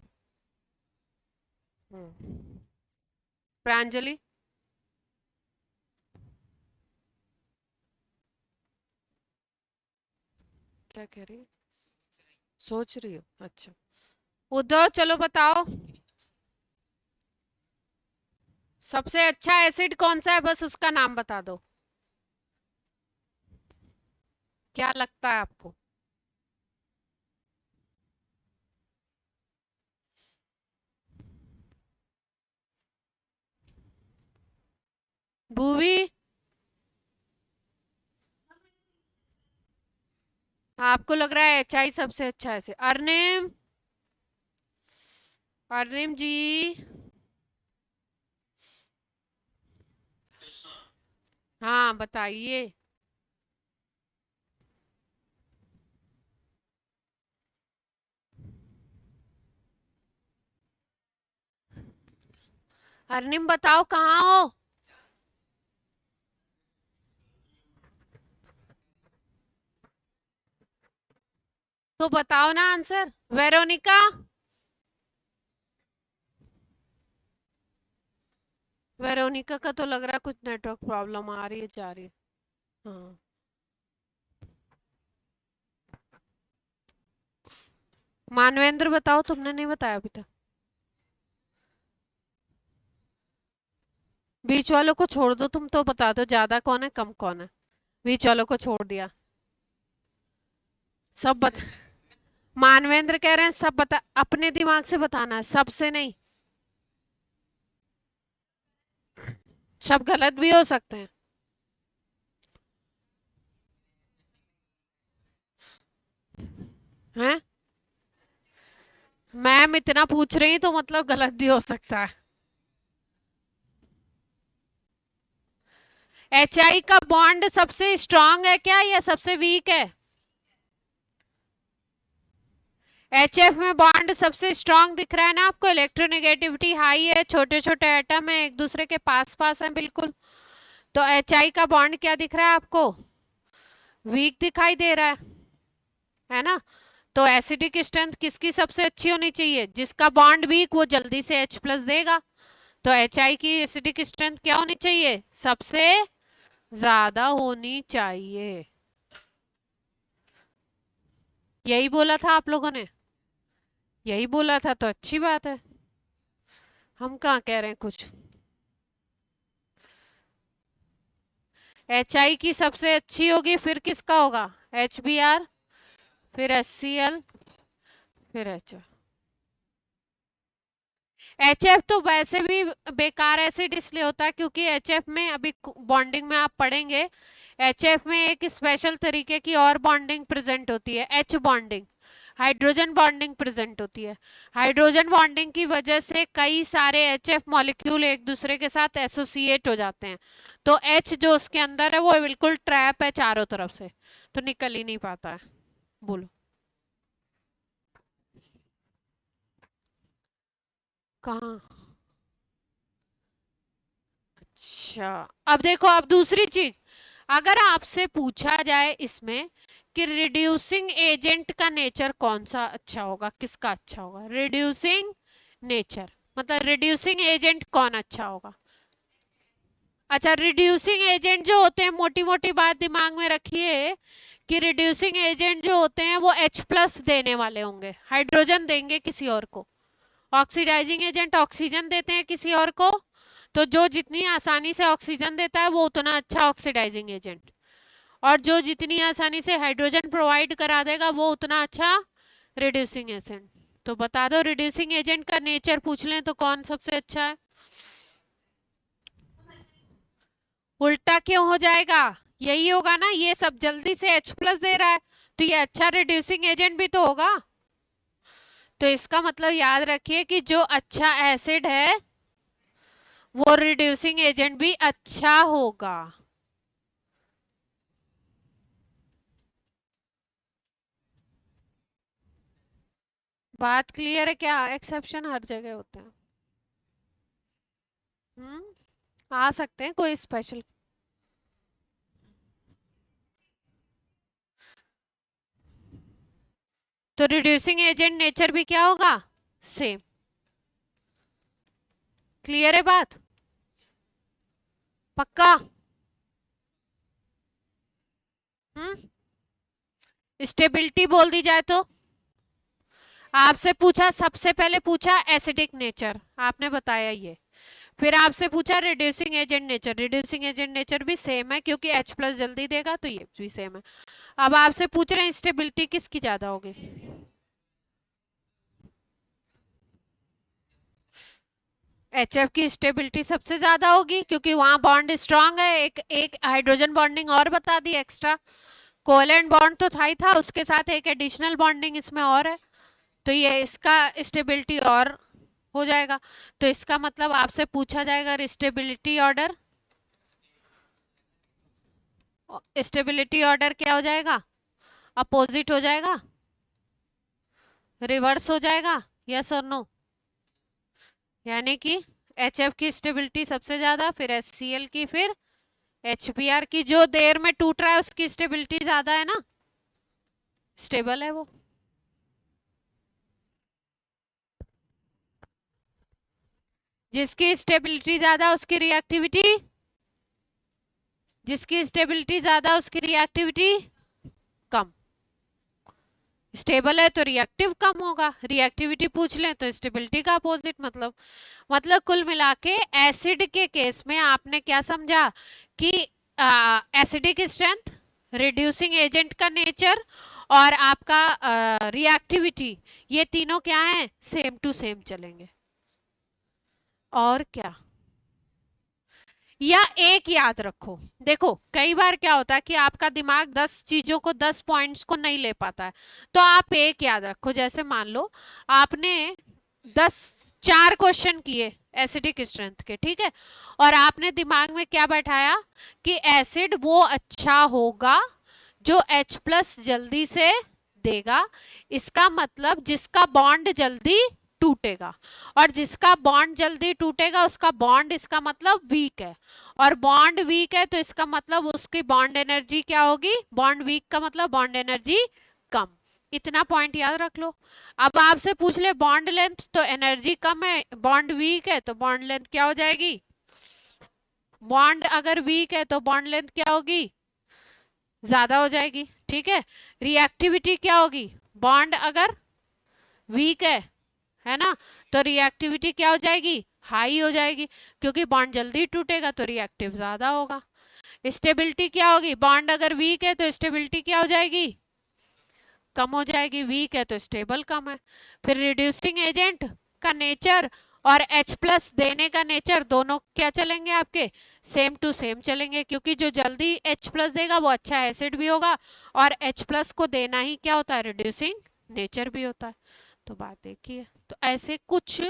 प्रांजलि क्या कह रही है, सोच रही हो, अच्छा। उद्धव चलो बताओ, सबसे अच्छा एसिड कौन सा है, बस उसका नाम बता दो, क्या लगता है आपको। भूवी, आपको लग रहा है HI सबसे अच्छा है। अरनिम, अरनिम जी, हाँ बताइए। अरनिम बताओ कहाँ हो, तो बताओ ना आंसर। वेरोनिका, वेरोनिका का तो लग रहा है कुछ नेटवर्क प्रॉब्लम आ रही है, जा रही है। हाँ, मानवेंद्र बताओ, तुमने नहीं बताया अभी तक। बीच वालों को छोड़ दो, तुम तो बता दो ज्यादा कौन है कम कौन है। बीच वालों को छोड़ दिया। सब बता। मानवेंद्र कह रहे हैं सब बता, अपने दिमाग से बताना है, सबसे नहीं। सब गलत भी हो सकते हैं। हैं? मैम इतना पूछ रही तो मतलब गलत भी हो सकता है। एच आई का बॉन्ड सबसे स्ट्रांग है क्या या सबसे वीक है? एच एफ में बॉन्ड सबसे स्ट्रांग दिख रहा है ना आपको, इलेक्ट्रोनेगेटिविटी हाई है, छोटे छोटे एटम है, एक दूसरे के पास पास है बिल्कुल। तो एच आई का बॉन्ड क्या दिख रहा है आपको? वीक दिखाई दे रहा है ना? तो एसिडिक स्ट्रेंथ किसकी सबसे अच्छी होनी चाहिए? जिसका बॉन्ड वीक वो जल्दी से H प्लस देगा। तो एच आई की एसिडिक स्ट्रेंथ क्या होनी चाहिए? सबसे ज्यादा होनी चाहिए। यही बोला था आप लोगों ने? यही बोला था तो अच्छी बात है। हम कहाँ कह रहे हैं कुछ। एच आई की सबसे अच्छी होगी, फिर किसका होगा? एच बी आर, फिर एच सी एल, फिर एच एच एफ। तो वैसे भी बेकार एसिड इसलिए होता है क्योंकि एच एफ में अभी बॉन्डिंग में आप पढ़ेंगे, एच एफ में एक स्पेशल तरीके की और बॉन्डिंग प्रेजेंट होती है, H bonding, hydrogen bonding present होती है। हाइड्रोजन बॉन्डिंग की वजह से कई सारे एच एफ मॉलिक्यूल एक दूसरे के साथ एसोसिएट हो जाते हैं। तो एच जो उसके अंदर है वो बिल्कुल ट्रैप है चारों तरफ से, तो निकल ही नहीं पाता है। बोलो। कहाँ? अच्छा, अब देखो, अब दूसरी चीज, अगर आपसे पूछा जाए इसमें कि रिड्यूसिंग एजेंट का नेचर कौन सा अच्छा होगा, किसका अच्छा होगा? रिड्यूसिंग नेचर मतलब रिड्यूसिंग एजेंट कौन अच्छा होगा? अच्छा, रिड्यूसिंग एजेंट जो होते हैं, मोटी मोटी बात दिमाग में रखिए कि रिड्यूसिंग एजेंट जो होते हैं वो H प्लस देने वाले होंगे, हाइड्रोजन देंगे किसी और को। ऑक्सीडाइजिंग एजेंट ऑक्सीजन देते हैं किसी और को, तो जो जितनी आसानी से ऑक्सीजन देता है वो उतना अच्छा ऑक्सीडाइजिंग एजेंट, और जो जितनी आसानी से हाइड्रोजन प्रोवाइड करा देगा वो उतना अच्छा रिड्यूसिंग एजेंट। तो बता दो, रिड्यूसिंग एजेंट का नेचर पूछ लें तो कौन सबसे अच्छा है? उल्टा क्यों हो जाएगा? यही होगा ना, ये सब जल्दी से H प्लस दे रहा है, तो ये अच्छा रिड्यूसिंग एजेंट भी तो होगा। तो इसका मतलब याद रखिए कि जो अच्छा एसिड है वो रिड्यूसिंग एजेंट भी अच्छा होगा। बात क्लियर है क्या? एक्सेप्शन हर जगह होते हैं। आ सकते हैं कोई स्पेशल। तो रिड्यूसिंग एजेंट नेचर भी क्या होगा? सेम। क्लियर है बात? पक्का? स्टेबिलिटी बोल दी जाए तो? आपसे पूछा, सबसे पहले पूछा एसिडिक नेचर, आपने बताया ये। फिर आपसे पूछा reducing agent nature, reducing agent nature भी सेम है क्योंकि H प्लस जल्दी देगा, तो ये भी सेम है। अब आपसे पूछ रहे हैं स्टेबिलिटी किसकी ज्यादा होगी? HF की स्टेबिलिटी सबसे ज्यादा होगी क्योंकि वहां बॉन्ड स्ट्रांग है, एक एक हाइड्रोजन बॉन्डिंग और बता दी एक्स्ट्रा, कोवेलेंट बॉन्ड तो था ही था, उसके साथ एक एडिशनल बॉन्डिंग इसमें और है, तो ये इसका स्टेबिलिटी और हो जाएगा। तो इसका मतलब आपसे पूछा जाएगा स्टेबिलिटी ऑर्डर, स्टेबिलिटी ऑर्डर क्या हो जाएगा? अपोजिट हो जाएगा, रिवर्स हो जाएगा, यस और नो? यानी कि HF की स्टेबिलिटी सबसे ज्यादा, फिर HCl की, फिर HBr की। जो देर में टूट रहा है उसकी स्टेबिलिटी ज्यादा है ना, स्टेबल है वो। जिसकी स्टेबिलिटी ज्यादा उसकी रिएक्टिविटी जिसकी स्टेबिलिटी ज्यादा उसकी रिएक्टिविटी कम। स्टेबल है तो रिएक्टिव कम होगा, रिएक्टिविटी पूछ लें तो स्टेबिलिटी का अपोजिट। मतलब कुल मिला के एसिड के केस में आपने क्या समझा कि एसिडिक स्ट्रेंथ, रिड्यूसिंग एजेंट का नेचर और आपका रिएक्टिविटी, ये तीनों क्या है, सेम टू सेम चलेंगे। और क्या, या एक याद रखो, देखो कई बार क्या होता है कि आपका दिमाग 10 चीजों को, 10 पॉइंट्स को नहीं ले पाता है, तो आप एक याद रखो। जैसे मान लो आपने 4 क्वेश्चन किए एसिडिक स्ट्रेंथ के, ठीक है, और आपने दिमाग में क्या बैठाया कि एसिड वो अच्छा होगा जो H+ जल्दी से देगा, इसका मतलब जिसका बॉन्ड जल्दी टूटेगा, और जिसका बॉन्ड जल्दी टूटेगा उसका बॉन्ड, इसका मतलब वीक है, और बॉन्ड वीक है तो इसका मतलब उसकी बॉन्ड एनर्जी क्या होगी, बॉन्ड वीक का मतलब बॉन्ड एनर्जी कम। इतना पॉइंट याद रख लो। अब आपसे पूछ ले बॉन्ड लेंथ, तो एनर्जी कम है, बॉन्ड वीक है तो बॉन्ड लेंथ क्या हो जाएगी, बॉन्ड अगर वीक है तो बॉन्ड लेंथ क्या होगी, ज्यादा हो जाएगी, ठीक है। रिएक्टिविटी क्या होगी, बॉन्ड अगर वीक है ना, तो रिएक्टिविटी क्या हो जाएगी, हाई हो जाएगी, क्योंकि बॉन्ड जल्दी टूटेगा तो रिएक्टिव ज्यादा होगा। स्टेबिलिटी क्या होगी, बॉन्ड अगर वीक है तो स्टेबिलिटी क्या हो जाएगी, कम हो जाएगी, वीक है तो स्टेबल कम है। फिर रिड्यूसिंग एजेंट का नेचर और H+ देने का नेचर दोनों क्या चलेंगे आपके, सेम टू सेम चलेंगे, क्योंकि जो जल्दी H+ देगा वो अच्छा एसिड भी होगा, और H+ को देना ही क्या होता है, रिड्यूसिंग नेचर भी होता है। तो बात देखिए, तो ऐसे कुछ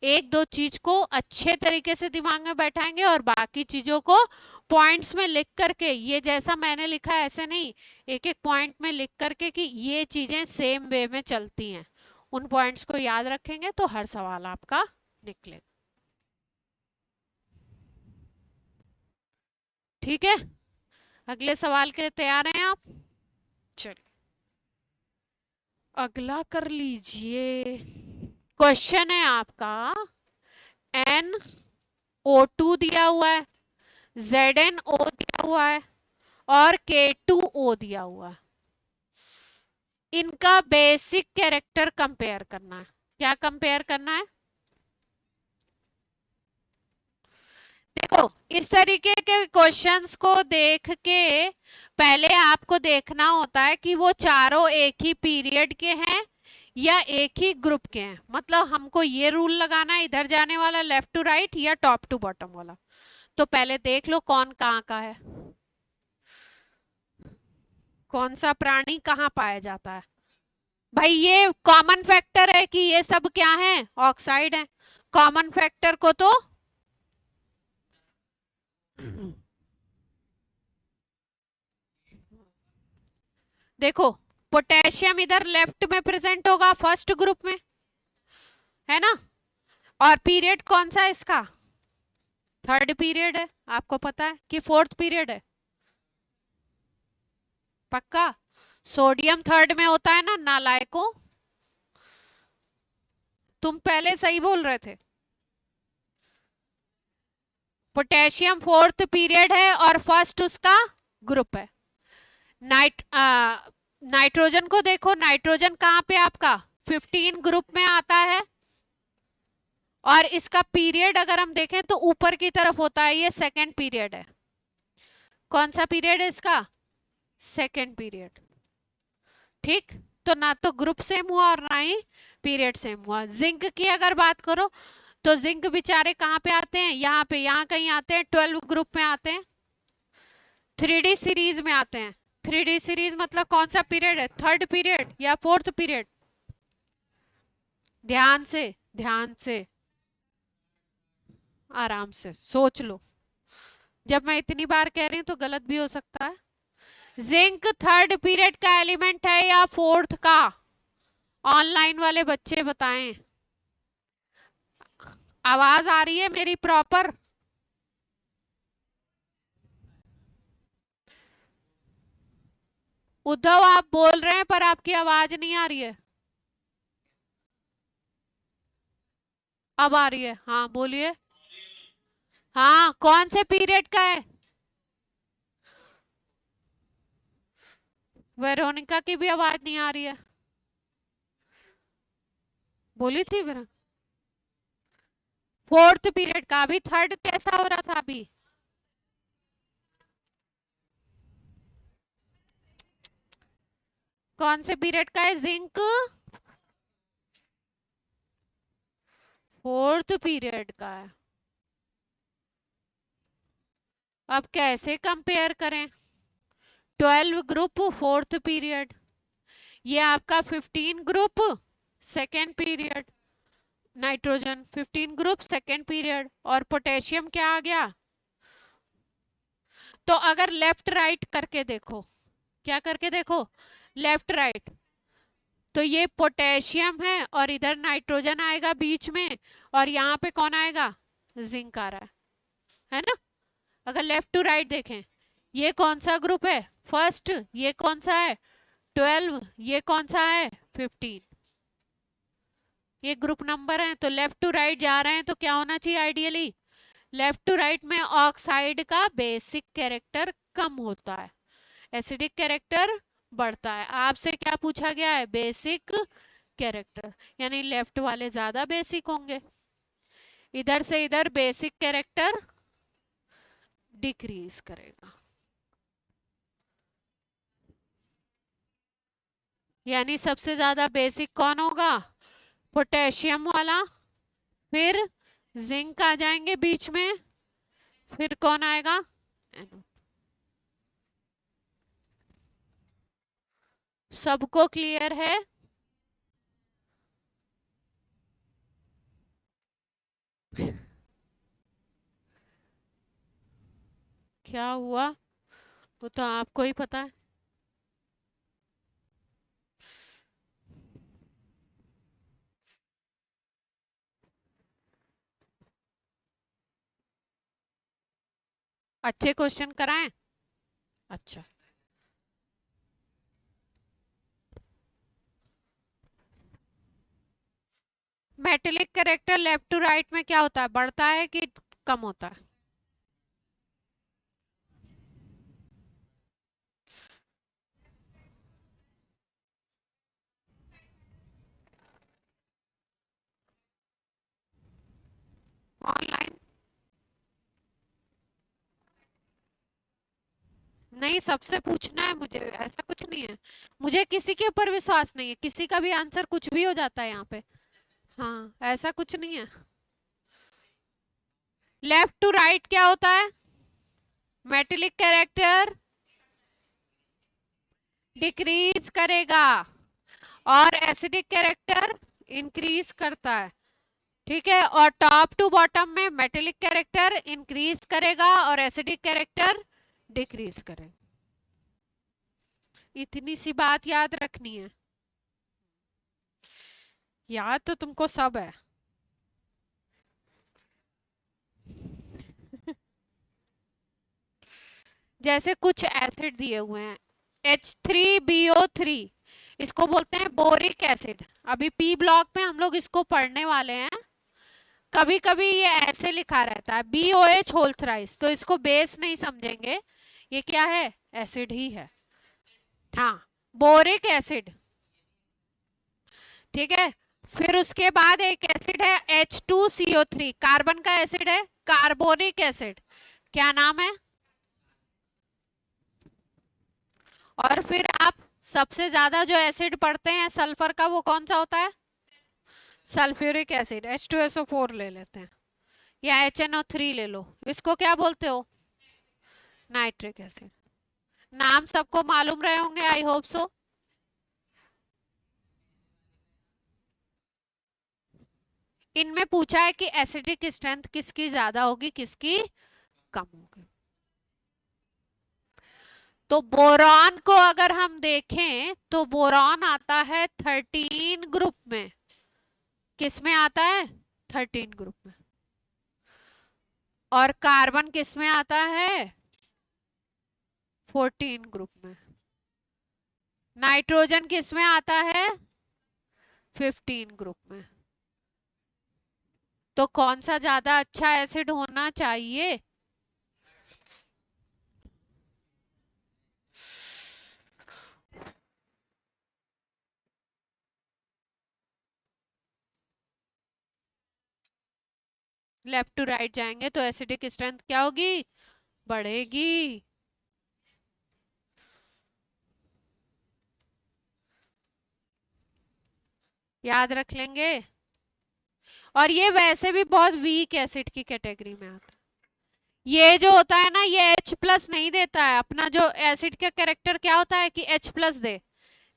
एक दो चीज को अच्छे तरीके से दिमाग में बैठाएंगे और बाकी चीजों को पॉइंट्स में लिख करके, ये जैसा मैंने लिखा है ऐसे नहीं, एक एक पॉइंट में लिख करके कि ये चीजें सेम वे में चलती हैं, उन पॉइंट्स को याद रखेंगे तो हर सवाल आपका निकलेगा। ठीक है, अगले सवाल के लिए तैयार हैं आप? चलिए अगला कर लीजिए। क्वेश्चन है आपका, NO2 दिया हुआ है, ZnO दिया हुआ है और K2O दिया हुआ है। इनका बेसिक कैरेक्टर कंपेयर करना है। क्या कंपेयर करना है, देखो इस तरीके के क्वेश्चंस को देख के पहले आपको देखना होता है कि वो चारों एक ही पीरियड के हैं या एक ही ग्रुप के हैं। मतलब हमको ये रूल लगाना है, इधर जाने वाला लेफ्ट टू राइट या टॉप टू बॉटम वाला। तो पहले देख लो कौन कहाँ का है, कौन सा प्राणी कहाँ पाया जाता है। भाई ये कॉमन फैक्टर है कि ये सब क्या है, ऑक्साइड है। कॉमन फैक्टर को तो देखो, पोटेशियम इधर लेफ्ट में प्रेजेंट होगा फर्स्ट ग्रुप में, है ना, और पीरियड कौन सा है इसका, थर्ड पीरियड है। आपको पता है कि फोर्थ पीरियड है, पक्का। सोडियम थर्ड में होता है ना, नालायकों, तुम पहले सही बोल रहे थे। पोटेशियम फोर्थ पीरियड है और फर्स्ट उसका ग्रुप है। नाइट्रोजन को देखो, नाइट्रोजन कहाँ पे आपका 15 ग्रुप में आता है, और इसका पीरियड अगर हम देखें तो ऊपर की तरफ होता है, ये सेकंड पीरियड है। कौन सा पीरियड है इसका, सेकंड पीरियड। ठीक, तो ना तो ग्रुप सेम हुआ और ना ही पीरियड सेम हुआ। जिंक की अगर बात करो तो जिंक बेचारे कहाँ पे आते हैं, यहाँ पे, यहाँ कहीं आते हैं, 12 ग्रुप में आते हैं, 3D सीरीज में आते हैं। 3D सीरीज मतलब कौन सा पीरियड है, थर्ड पीरियड या फोर्थ पीरियड, ध्यान से, ध्यान से, आराम से सोच लो। जब मैं इतनी बार कह रही हूं तो गलत भी हो सकता है। जिंक थर्ड पीरियड का एलिमेंट है या फोर्थ का, ऑनलाइन वाले बच्चे बताएं। आवाज आ रही है मेरी प्रॉपर, उद्धव आप बोल रहे हैं पर आपकी आवाज नहीं आ रही है। अब आ रही है, हाँ बोलिए। हाँ कौन से पीरियड का है, वेरोनिका की भी आवाज नहीं आ रही है, बोली थी फिर। फोर्थ पीरियड का अभी थर्ड कैसा हो रहा था अभी? कौन से पीरियड का है? जिंक फोर्थ पीरियड का है। अब कैसे कंपेयर करें? 12 ग्रुप फोर्थ पीरियड, ये आपका 15 group second period, nitrogen 15 group second period, और पोटेशियम क्या आ गया? तो अगर लेफ्ट राइट करके देखो, क्या करके देखो, लेफ्ट राइट, तो ये पोटेशियम है और इधर नाइट्रोजन आएगा बीच में, और यहाँ पे कौन आएगा? जिंक आ रहा है ना? अगर लेफ्ट टू राइट देखें, ये कौन सा ग्रुप है? फर्स्ट। ये कौन सा है? 12। ये कौन सा है? 15। ये ग्रुप नंबर है, तो लेफ्ट टू राइट जा रहे हैं तो क्या होना चाहिए आइडियली? लेफ्ट टू राइट में ऑक्साइड का बेसिक कैरेक्टर कम होता है, एसिडिक कैरेक्टर बढ़ता है। आपसे क्या पूछा गया है? बेसिक कैरेक्टर, यानी लेफ्ट वाले ज्यादा बेसिक होंगे, इधर से इधर बेसिक कैरेक्टर डिक्रीज करेगा, यानी सबसे ज्यादा बेसिक कौन होगा? पोटेशियम वाला, फिर जिंक आ जाएंगे बीच में, फिर कौन आएगा? सबको क्लियर है? क्या हुआ वो तो आपको ही पता है। अच्छे क्वेश्चन कराएं? अच्छा, metallic character left to right में क्या होता है? बढ़ता है कि कम होता है? ऑनलाइन नहीं, सबसे पूछना है मुझे, ऐसा कुछ नहीं है, मुझे किसी के ऊपर विश्वास नहीं है, किसी का भी आंसर कुछ भी हो जाता है यहाँ पे। हाँ, ऐसा कुछ नहीं है। लेफ्ट टू राइट क्या होता है? मेटेलिक कैरेक्टर डिक्रीज करेगा और एसिडिक कैरेक्टर इंक्रीज करता है, ठीक है। और टॉप टू बॉटम में मेटेलिक कैरेक्टर इंक्रीज करेगा और एसिडिक कैरेक्टर डिक्रीज करेगा। इतनी सी बात याद रखनी है, याद तो तुमको सब है। जैसे कुछ एसिड दिए हुए हैं, H3BO3, इसको बोलते हैं बोरिक एसिड। अभी पी ब्लॉक में हम लोग इसको पढ़ने वाले हैं। कभी कभी ये ऐसे लिखा रहता है BOH होल थ्राइस, तो इसको बेस नहीं समझेंगे, ये क्या है? एसिड ही है। हाँ, बोरिक एसिड, ठीक है। फिर उसके बाद एक एसिड है H2CO3, कार्बन का एसिड है, कार्बोनिक एसिड, क्या नाम है? और फिर आप सबसे ज्यादा जो एसिड पढ़ते हैं सल्फर का, वो कौन सा होता है? सल्फ्यूरिक एसिड, H2SO4 ले लेते हैं, या HNO3 ले लो, इसको क्या बोलते हो? Nitric acid. नाम सबको मालूम रहे होंगे, आई होप सो। इनमें पूछा है कि एसिडिक स्ट्रेंथ किसकी ज्यादा होगी, किसकी कम होगी। तो बोरॉन को अगर हम देखें तो बोरॉन आता है 13 ग्रुप में। किस में आता है? 13 ग्रुप में। और कार्बन किस में आता है? 14 ग्रुप में। नाइट्रोजन किस में आता है? 15 ग्रुप में। तो कौन सा ज्यादा अच्छा एसिड होना चाहिए? लेफ्ट टू राइट जाएंगे तो एसिडिक स्ट्रेंथ क्या होगी, बढ़ेगी। याद रख लेंगे। और ये वैसे भी बहुत वीक एसिड की कैटेगरी में आता है। ये जो होता है ना, ये H प्लस नहीं देता है। अपना जो एसिड का कैरेक्टर क्या होता है कि H प्लस दे।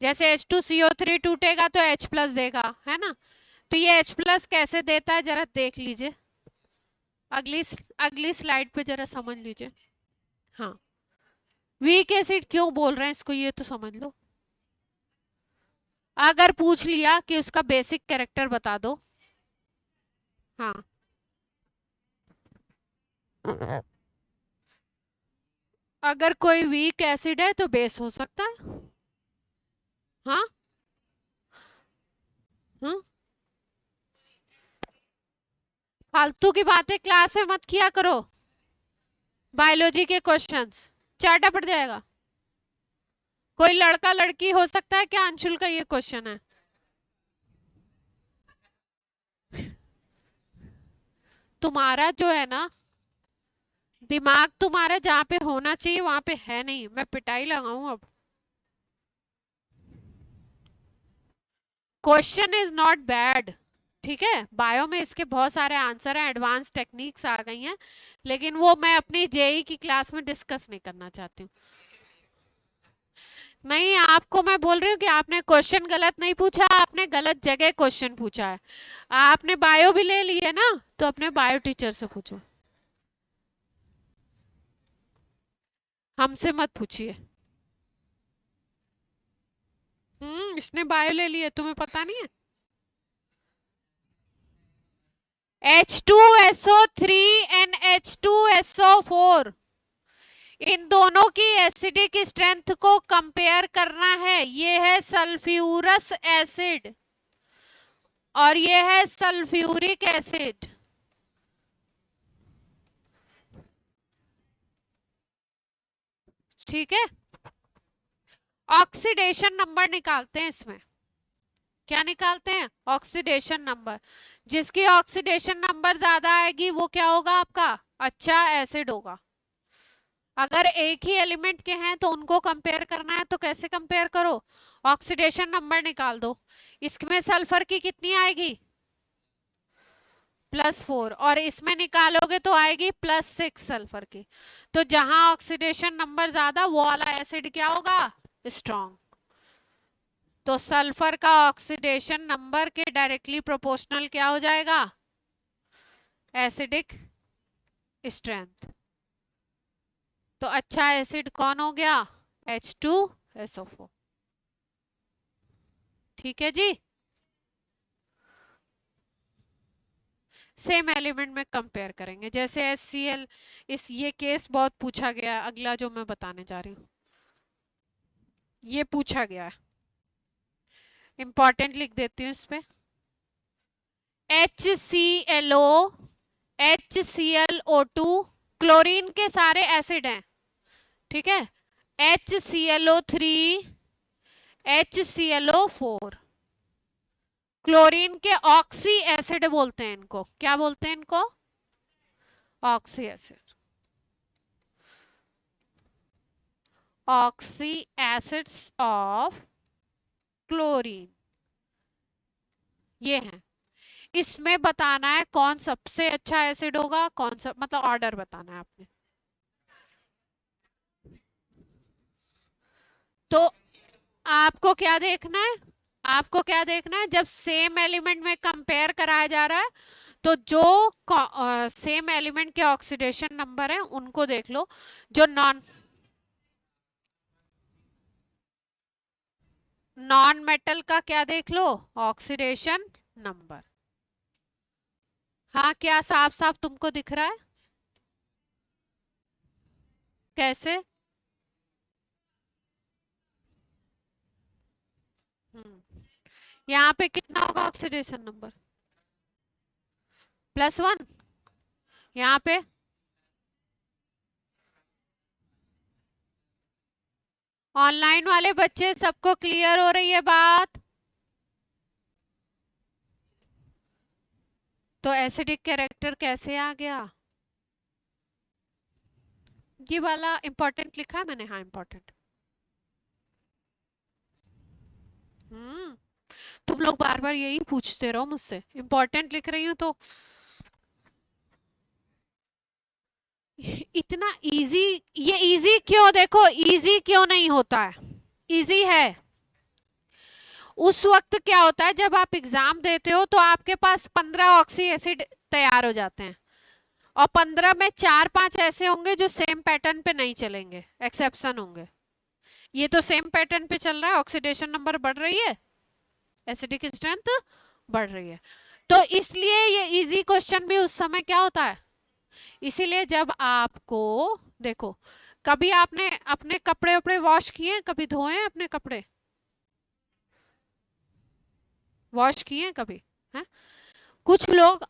जैसे H2CO3 टूटेगा तो H प्लस देगा, है ना। तो ये H प्लस कैसे देता है जरा देख लीजिए, अगली अगली स्लाइड पे जरा समझ लीजिए। हाँ, वीक एसिड क्यों बोल रहे हैं इसको, ये तो समझ लो। अगर पूछ लिया कि उसका बेसिक कैरेक्टर बता दो। हाँ, अगर कोई वीक एसिड है तो बेस हो सकता है। हाँ हाँ, फालतू की बातें क्लास में मत किया करो। बायोलॉजी के क्वेश्चंस चार्टा पड़ जाएगा। कोई लड़का लड़की हो सकता है क्या, अंशुल का ये क्वेश्चन है। तुम्हारा जो है ना दिमाग, तुम्हारा जहाँ पे होना चाहिए वहां पे है नहीं। मैं पिटाई लगाऊं अब। क्वेश्चन इज नॉट बैड, ठीक है। बायो में इसके बहुत सारे आंसर हैं, एडवांस टेक्निक्स आ गई हैं, लेकिन वो मैं अपनी जेई की क्लास में डिस्कस नहीं करना चाहती हूँ। नहीं, आपको मैं बोल रही हूँ कि आपने क्वेश्चन गलत नहीं पूछा, आपने गलत जगह क्वेश्चन पूछा है। आपने बायो भी ले ली है ना, तो अपने बायो टीचर से पूछो, हमसे मत पूछिए। इसने बायो ले ली है, तुम्हें पता नहीं है। H2SO3 and H2SO4, इन दोनों की एसिडिक स्ट्रेंथ को कंपेयर करना है। ये है सल्फ्यूरस एसिड और ये है सल्फ्यूरिक एसिड, ठीक है। ऑक्सीडेशन नंबर निकालते हैं इसमें। क्या निकालते हैं, ऑक्सीडेशन नंबर। जिसकी ऑक्सीडेशन नंबर ज्यादा आएगी वो क्या होगा आपका, अच्छा एसिड होगा। अगर एक ही एलिमेंट के हैं तो उनको कंपेयर करना है तो कैसे कंपेयर करो, ऑक्सीडेशन नंबर निकाल दो। इसमें सल्फर की कितनी आएगी, +4, और इसमें निकालोगे तो आएगी +6 सल्फर की। तो जहां ऑक्सीडेशन नंबर ज्यादा वो वाला एसिड क्या होगा, स्ट्रॉन्ग। तो सल्फर का ऑक्सीडेशन नंबर के डायरेक्टली प्रोपोर्शनल क्या हो जाएगा, एसिडिक स्ट्रेंथ। तो अच्छा एसिड कौन हो गया, H2SO4, ठीक है जी। सेम एलिमेंट में कंपेयर करेंगे, जैसे HCl। इस ये केस बहुत पूछा गया, अगला जो मैं बताने जा रही हूँ ये पूछा गया है, इंपॉर्टेंट लिख देती हूँ इस पे। HClO, HClO2, क्लोरीन के सारे एसिड हैं, ठीक है। HClO3, HClO4, क्लोरीन के ऑक्सी एसिड बोलते हैं इनको, क्या बोलते हैं इनको, oxy acid. Oxy acids of chlorine ये हैं। इसमें बताना है कौन सबसे अच्छा एसिड होगा, कौन सा, मतलब ऑर्डर बताना है आपने। तो आपको क्या देखना है, आपको क्या देखना है, जब सेम एलिमेंट में कंपेयर कराया जा रहा है तो जो सेम एलिमेंट के ऑक्सीडेशन नंबर है उनको देख लो। जो नॉन नॉन मेटल का क्या देख लो, ऑक्सीडेशन नंबर। हाँ, क्या साफ साफ तुमको दिख रहा है, कैसे। यहाँ पे कितना होगा ऑक्सीडेशन नंबर, +1। यहाँ पे ऑनलाइन वाले बच्चे सबको क्लियर हो रही है बात, तो एसिडिक कैरेक्टर कैसे आ गया? ये वाला इंपॉर्टेंट लिखा है मैंने? हाँ इंपॉर्टेंट। तुम लोग बार बार यही पूछते रहो मुझसे, इंपॉर्टेंट लिख रही हूँ तो। इतना इजी, ये इजी क्यों, देखो इजी क्यों नहीं होता है? इजी है उस वक्त क्या होता है जब आप एग्जाम देते हो तो आपके पास 15 ऑक्सी एसिड तैयार हो जाते हैं, और 15 में 4-5 ऐसे होंगे जो सेम पैटर्न पे नहीं चलेंगे, एक्सेप्शन होंगे। ये तो सेम पैटर्न पे चल रहा है, ऑक्सीडेशन नंबर बढ़ रही है, एसिडिक स्ट्रेंथ बढ़ रही है। तो इसलिए ये इजी क्वेश्चन भी उस समय क्या होता है। इसीलिए जब आपको देखो, कभी आपने अपने कपड़े वपड़े वॉश किए, कभी धोए अपने कपड़े, वॉश किए कभी? है कुछ लोग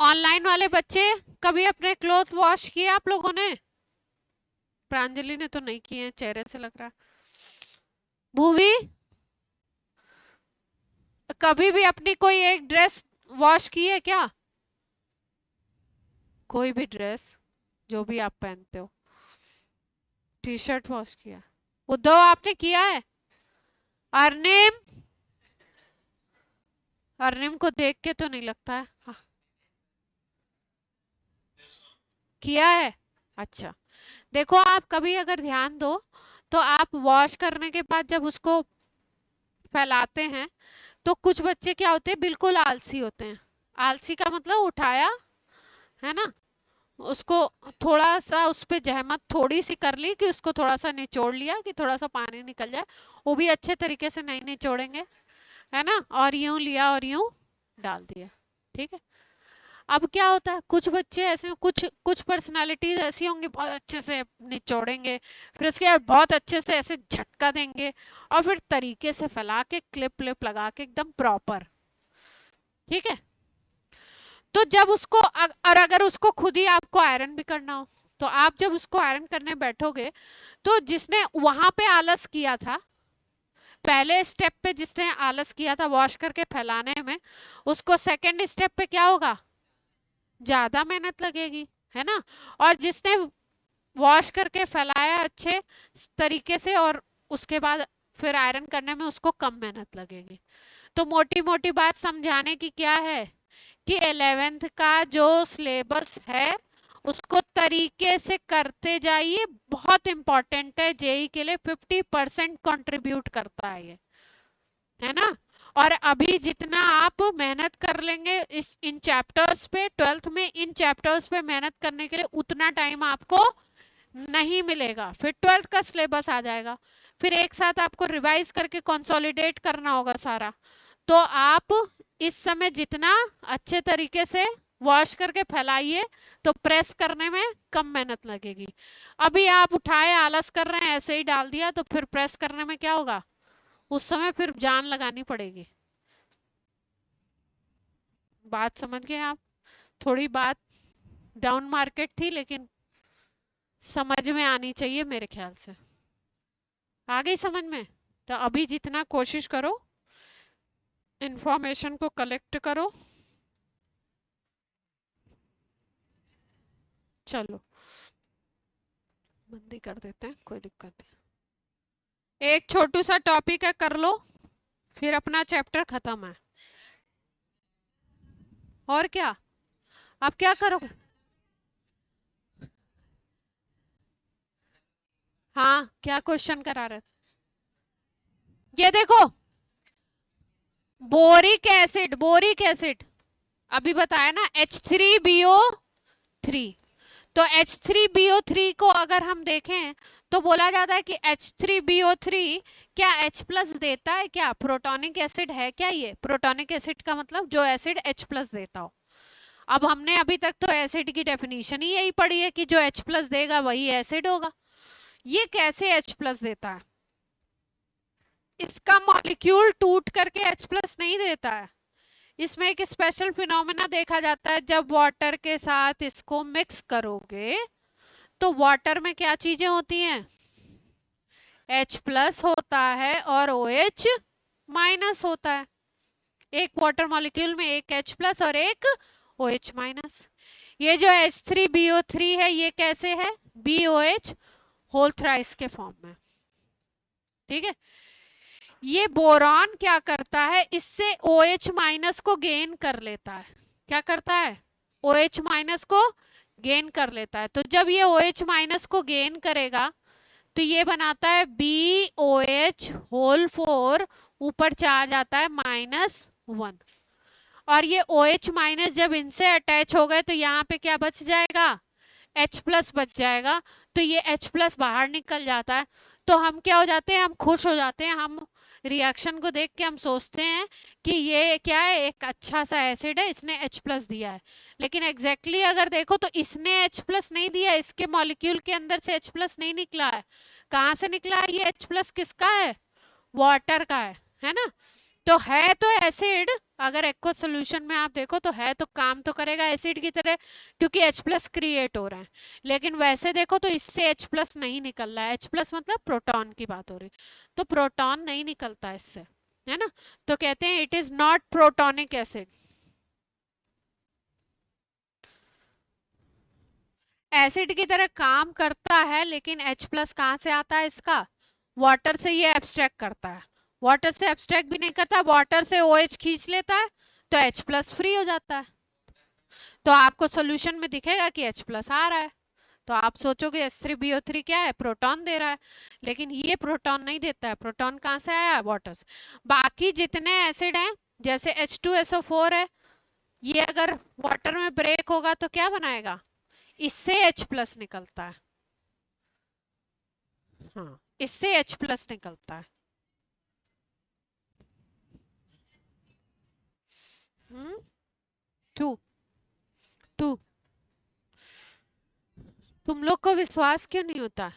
ऑनलाइन वाले बच्चे, कभी अपने क्लोथ वॉश किए आप लोगों ने? प्रांजलि ने तो नहीं किए, चेहरे से लग रहा है। भूवी, कभी भी अपनी कोई एक ड्रेस वॉश की है क्या? कोई भी ड्रेस जो भी आप पहनते हो, टी शर्ट वॉश किया? उद्धव आपने किया है? अर्निम, अर्निम को देख के तो नहीं लगता है। हाँ। किया है? अच्छा, देखो आप कभी अगर ध्यान दो तो आप वॉश करने के बाद जब उसको फैलाते हैं तो कुछ बच्चे क्या होते हैं, बिल्कुल आलसी होते हैं। आलसी का मतलब उठाया है ना, उसको थोड़ा सा उस पर जहमत थोड़ी सी कर ली कि उसको थोड़ा सा निचोड़ लिया कि थोड़ा सा पानी निकल जाए, वो भी अच्छे तरीके से नहीं निचोड़ेंगे, है ना, और यूं लिया और यूं डाल दिया, ठीक है। अब क्या होता है, कुछ बच्चे ऐसे, कुछ कुछ पर्सनालिटीज ऐसी होंगी, बहुत अच्छे से निचोड़ेंगे, फिर उसके बाद बहुत अच्छे से ऐसे झटका देंगे, और फिर तरीके से फैला के क्लिप क्लिप लगा के एकदम प्रॉपर, ठीक है। तो जब उसको और अगर उसको खुद ही आपको आयरन भी करना हो, तो आप जब उसको आयरन करने बैठोगे तो जिसने वहां पे आलस किया था, पहले स्टेप पे जिसने आलस किया था वॉश करके फैलाने में, उसको सेकंड स्टेप पे क्या होगा, ज्यादा मेहनत लगेगी, है ना। और जिसने वॉश करके फैलाया अच्छे तरीके से और उसके बाद फिर आयरन करने में उसको कम मेहनत लगेगी। तो मोटी मोटी बात समझाने की क्या है कि 11th का जो सिलेबस है उसको तरीके से करते जाइए, बहुत इंपॉर्टेंट है, जेई के लिए 50% कंट्रीब्यूट करता है ये, है ना। और अभी जितना आप मेहनत कर लेंगे इस इन चैप्टर्स पे, 12th में इन चैप्टर्स पे मेहनत करने के लिए उतना टाइम आपको नहीं मिलेगा, फिर 12th का सिलेबस आ जाएगा, फिर एक साथ आपको रिवाइज करके कंसोलिडेट करना होगा सारा। तो आप इस समय जितना अच्छे तरीके से वॉश करके फैलाइए तो प्रेस करने में कम मेहनत लगेगी। अभी आप उठाए आलस कर रहे हैं, ऐसे ही डाल दिया, तो फिर प्रेस करने में क्या होगा, उस समय फिर जान लगानी पड़ेगी। बात समझ गए आप? थोड़ी बात डाउन मार्केट थी लेकिन समझ में आनी चाहिए मेरे ख्याल से। आ गई समझ में? तो अभी जितना कोशिश करो, इंफॉर्मेशन को कलेक्ट करो। चलो बंदी कर देते हैं, कोई दिक्कत नहीं। एक छोटू सा टॉपिक है, कर लो, फिर अपना चैप्टर खत्म है। और क्या, आप क्या करोगे? हाँ, क्या क्वेश्चन करा रहे? ये देखो, बोरिक एसिड, बोरिक एसिड अभी बताया ना, H3BO3। तो H3BO3 को अगर हम देखें तो बोला जाता है कि H3BO3 क्या H प्लस देता है क्या? प्रोटोनिक एसिड है क्या? ये प्रोटोनिक एसिड का मतलब जो एसिड H प्लस देता हो। अब हमने अभी तक तो एसिड की डेफिनेशन ही यही पढ़ी है कि जो H प्लस देगा वही एसिड होगा। ये कैसे H प्लस देता है? इसका मॉलिक्यूल टूट करके H प्लस नहीं देता है, इसमें एक स्पेशल फिनोमेना देखा जाता है, जब वाटर के साथ इसको मिक्स करोगे तो वाटर में क्या चीजें होती हैं, H प्लस होता है और OH माइनस होता है। एक वाटर मॉलिक्यूल में एक H प्लस और एक OH माइनस। ये जो H3BO3 है ये कैसे है, BOH होल थ्राइस के फॉर्म में। ठीक है, ये बोरॉन क्या करता है, इससे OH माइनस को गेन कर लेता है। क्या करता है, OH माइनस को गेन कर लेता है। तो जब ये OH माइनस को गेन करेगा तो ये बनाता है BOH होल 4, ऊपर चार्ज आता है -1, और ये OH माइनस जब इनसे अटैच हो गए तो यहाँ पे क्या बच जाएगा, H प्लस बच जाएगा। तो ये H प्लस बाहर निकल जाता है। तो हम क्या हो जाते हैं, हम खुश हो जाते हैं, हम रिएक्शन को देख के हम सोचते हैं कि ये क्या है, एक अच्छा सा एसिड है, इसने H प्लस दिया है। लेकिन एग्जैक्टली अगर देखो तो इसने H प्लस नहीं दिया, इसके मॉलिक्यूल के अंदर से H प्लस नहीं निकला है। कहाँ से निकला है ये H प्लस, किसका है, वाटर का है ना। तो है तो एसिड, अगर एक्व सोल्यूशन में आप देखो तो है तो काम तो करेगा एसिड की तरह, क्योंकि H प्लस क्रिएट हो रहा है। लेकिन वैसे देखो तो इससे H प्लस नहीं निकल रहा है, H प्लस मतलब प्रोटॉन की बात हो रही, तो प्रोटॉन नहीं निकलता इससे, है ना। तो कहते हैं it is not protonic acid. Acid की तरह काम करता है, लेकिन H प्लस कहाँ से आता है इसका, वाटर से ये एब्स्ट्रैक्ट करता है। वाटर से एब्स्ट्रैक्ट भी नहीं करता, वाटर से OH खींच लेता है तो H प्लस फ्री हो जाता है। तो आपको सोल्यूशन में दिखेगा कि H प्लस आ रहा है, तो आप सोचोगे H3BO3 क्या है, प्रोटॉन दे रहा है। लेकिन ये प्रोटॉन नहीं देता है, प्रोटॉन कहाँ से आया, वाटर से। बाकी जितने एसिड हैं, जैसे H2SO4 है, ये अगर वाटर में ब्रेक होगा तो क्या बनाएगा, इससे H प्लस निकलता है। हाँ, इससे H प्लस निकलता है। 2 2 तुम लोग को विश्वास क्यों नहीं होता,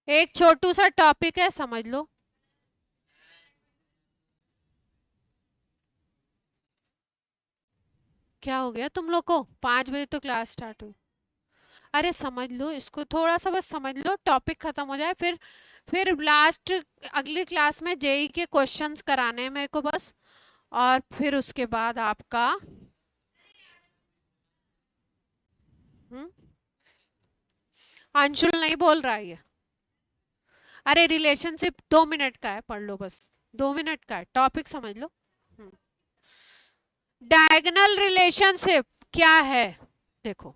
एक छोटू सा टॉपिक है, समझ लो। क्या हो गया तुम लोग को, 5 बजे तो क्लास स्टार्ट हुई। अरे समझ लो इसको, थोड़ा सा बस समझ लो, टॉपिक खत्म हो जाए, फिर लास्ट अगली क्लास में जेई के क्वेश्चंस कराने हैं मेरे को बस, और फिर उसके बाद आपका अंशुल नहीं बोल रहा है ये। अरे रिलेशनशिप 2 मिनट का है, पढ़ लो बस, 2 मिनट का है, टॉपिक समझ लो। डायगोनल रिलेशनशिप क्या है, देखो,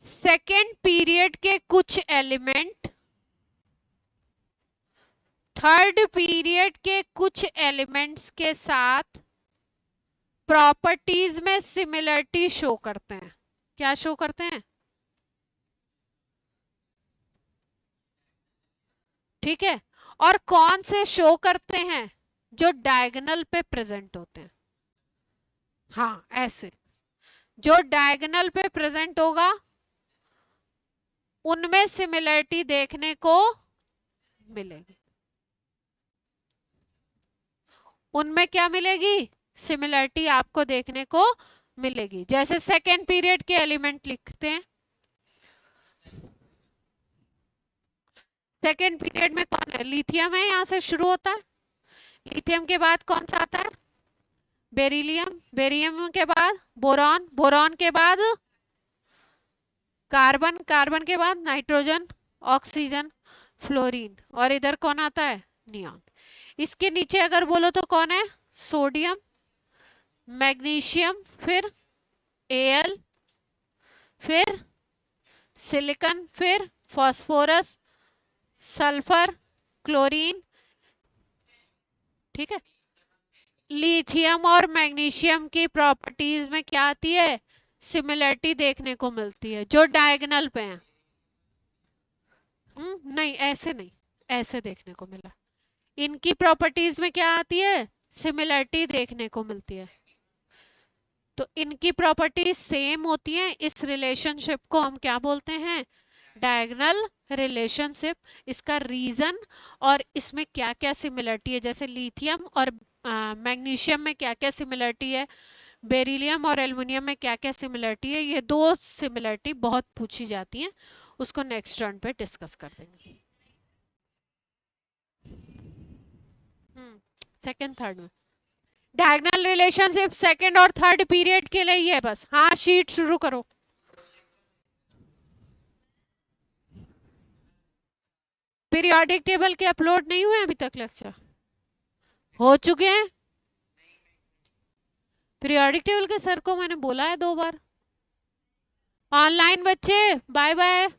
सेकेंड पीरियड के कुछ एलिमेंट थर्ड पीरियड के कुछ एलिमेंट्स के साथ प्रॉपर्टीज में सिमिलरिटी शो करते हैं। क्या शो करते हैं, ठीक है। और कौन से शो करते हैं, जो डायगोनल पे प्रेजेंट होते हैं। हाँ ऐसे, जो डायगोनल पे प्रेजेंट होगा उनमें सिमिलरिटी देखने को मिलेगी। उनमें क्या मिलेगी, सिमिलरिटी आपको देखने को मिलेगी। जैसे सेकेंड पीरियड के एलिमेंट लिखते हैं, सेकेंड पीरियड में कौन है, लिथियम है, यहां से शुरू होता है। लिथियम के बाद कौन सा आता है, बेरिलियम, बेरिलियम के बाद बोरॉन, बोरॉन के बाद कार्बन, कार्बन के बाद नाइट्रोजन, ऑक्सीजन, फ्लोरीन, और इधर कौन आता है, नियॉन। इसके नीचे अगर बोलो तो कौन है, सोडियम, मैग्नीशियम, फिर Al, फिर सिलिकॉन, फिर फास्फोरस, सल्फर, क्लोरीन, ठीक है। लिथियम और मैग्नीशियम की प्रॉपर्टीज में क्या आती है, सिमिलरिटी देखने को मिलती है, जो डायगोनल पे हैं। नहीं ऐसे नहीं, ऐसे देखने को मिला। इनकी प्रॉपर्टीज में क्या आती है, सिमिलरिटी देखने को मिलती है। तो इनकी प्रॉपर्टीज सेम होती हैं, इस रिलेशनशिप को हम क्या बोलते हैं, डायगोनल रिलेशनशिप। इसका रीजन और इसमें क्या क्या सिमिलरिटी है, जैसे लिथियम और मैग्नीशियम में क्या क्या सिमिलरिटी है, बेरिलियम और एल्युमिनियम में क्या क्या सिमिलरिटी है, ये दो सिमिलरिटी बहुत पूछी जाती हैं, उसको नेक्स्ट टर्न पे डिस्कस कर देंगे। सेकंड थर्ड में डायगोनल रिलेशनशिप सेकंड और थर्ड पीरियड के लिए ही है बस। हाँ शीट शुरू करो। पीरियोडिक टेबल के अपलोड नहीं हुए अभी तक लेक्चर? हो चुके हैं। पीरियोडिक टेबल के सर को मैंने बोला है 2 बार। ऑनलाइन बच्चे बाय बाय।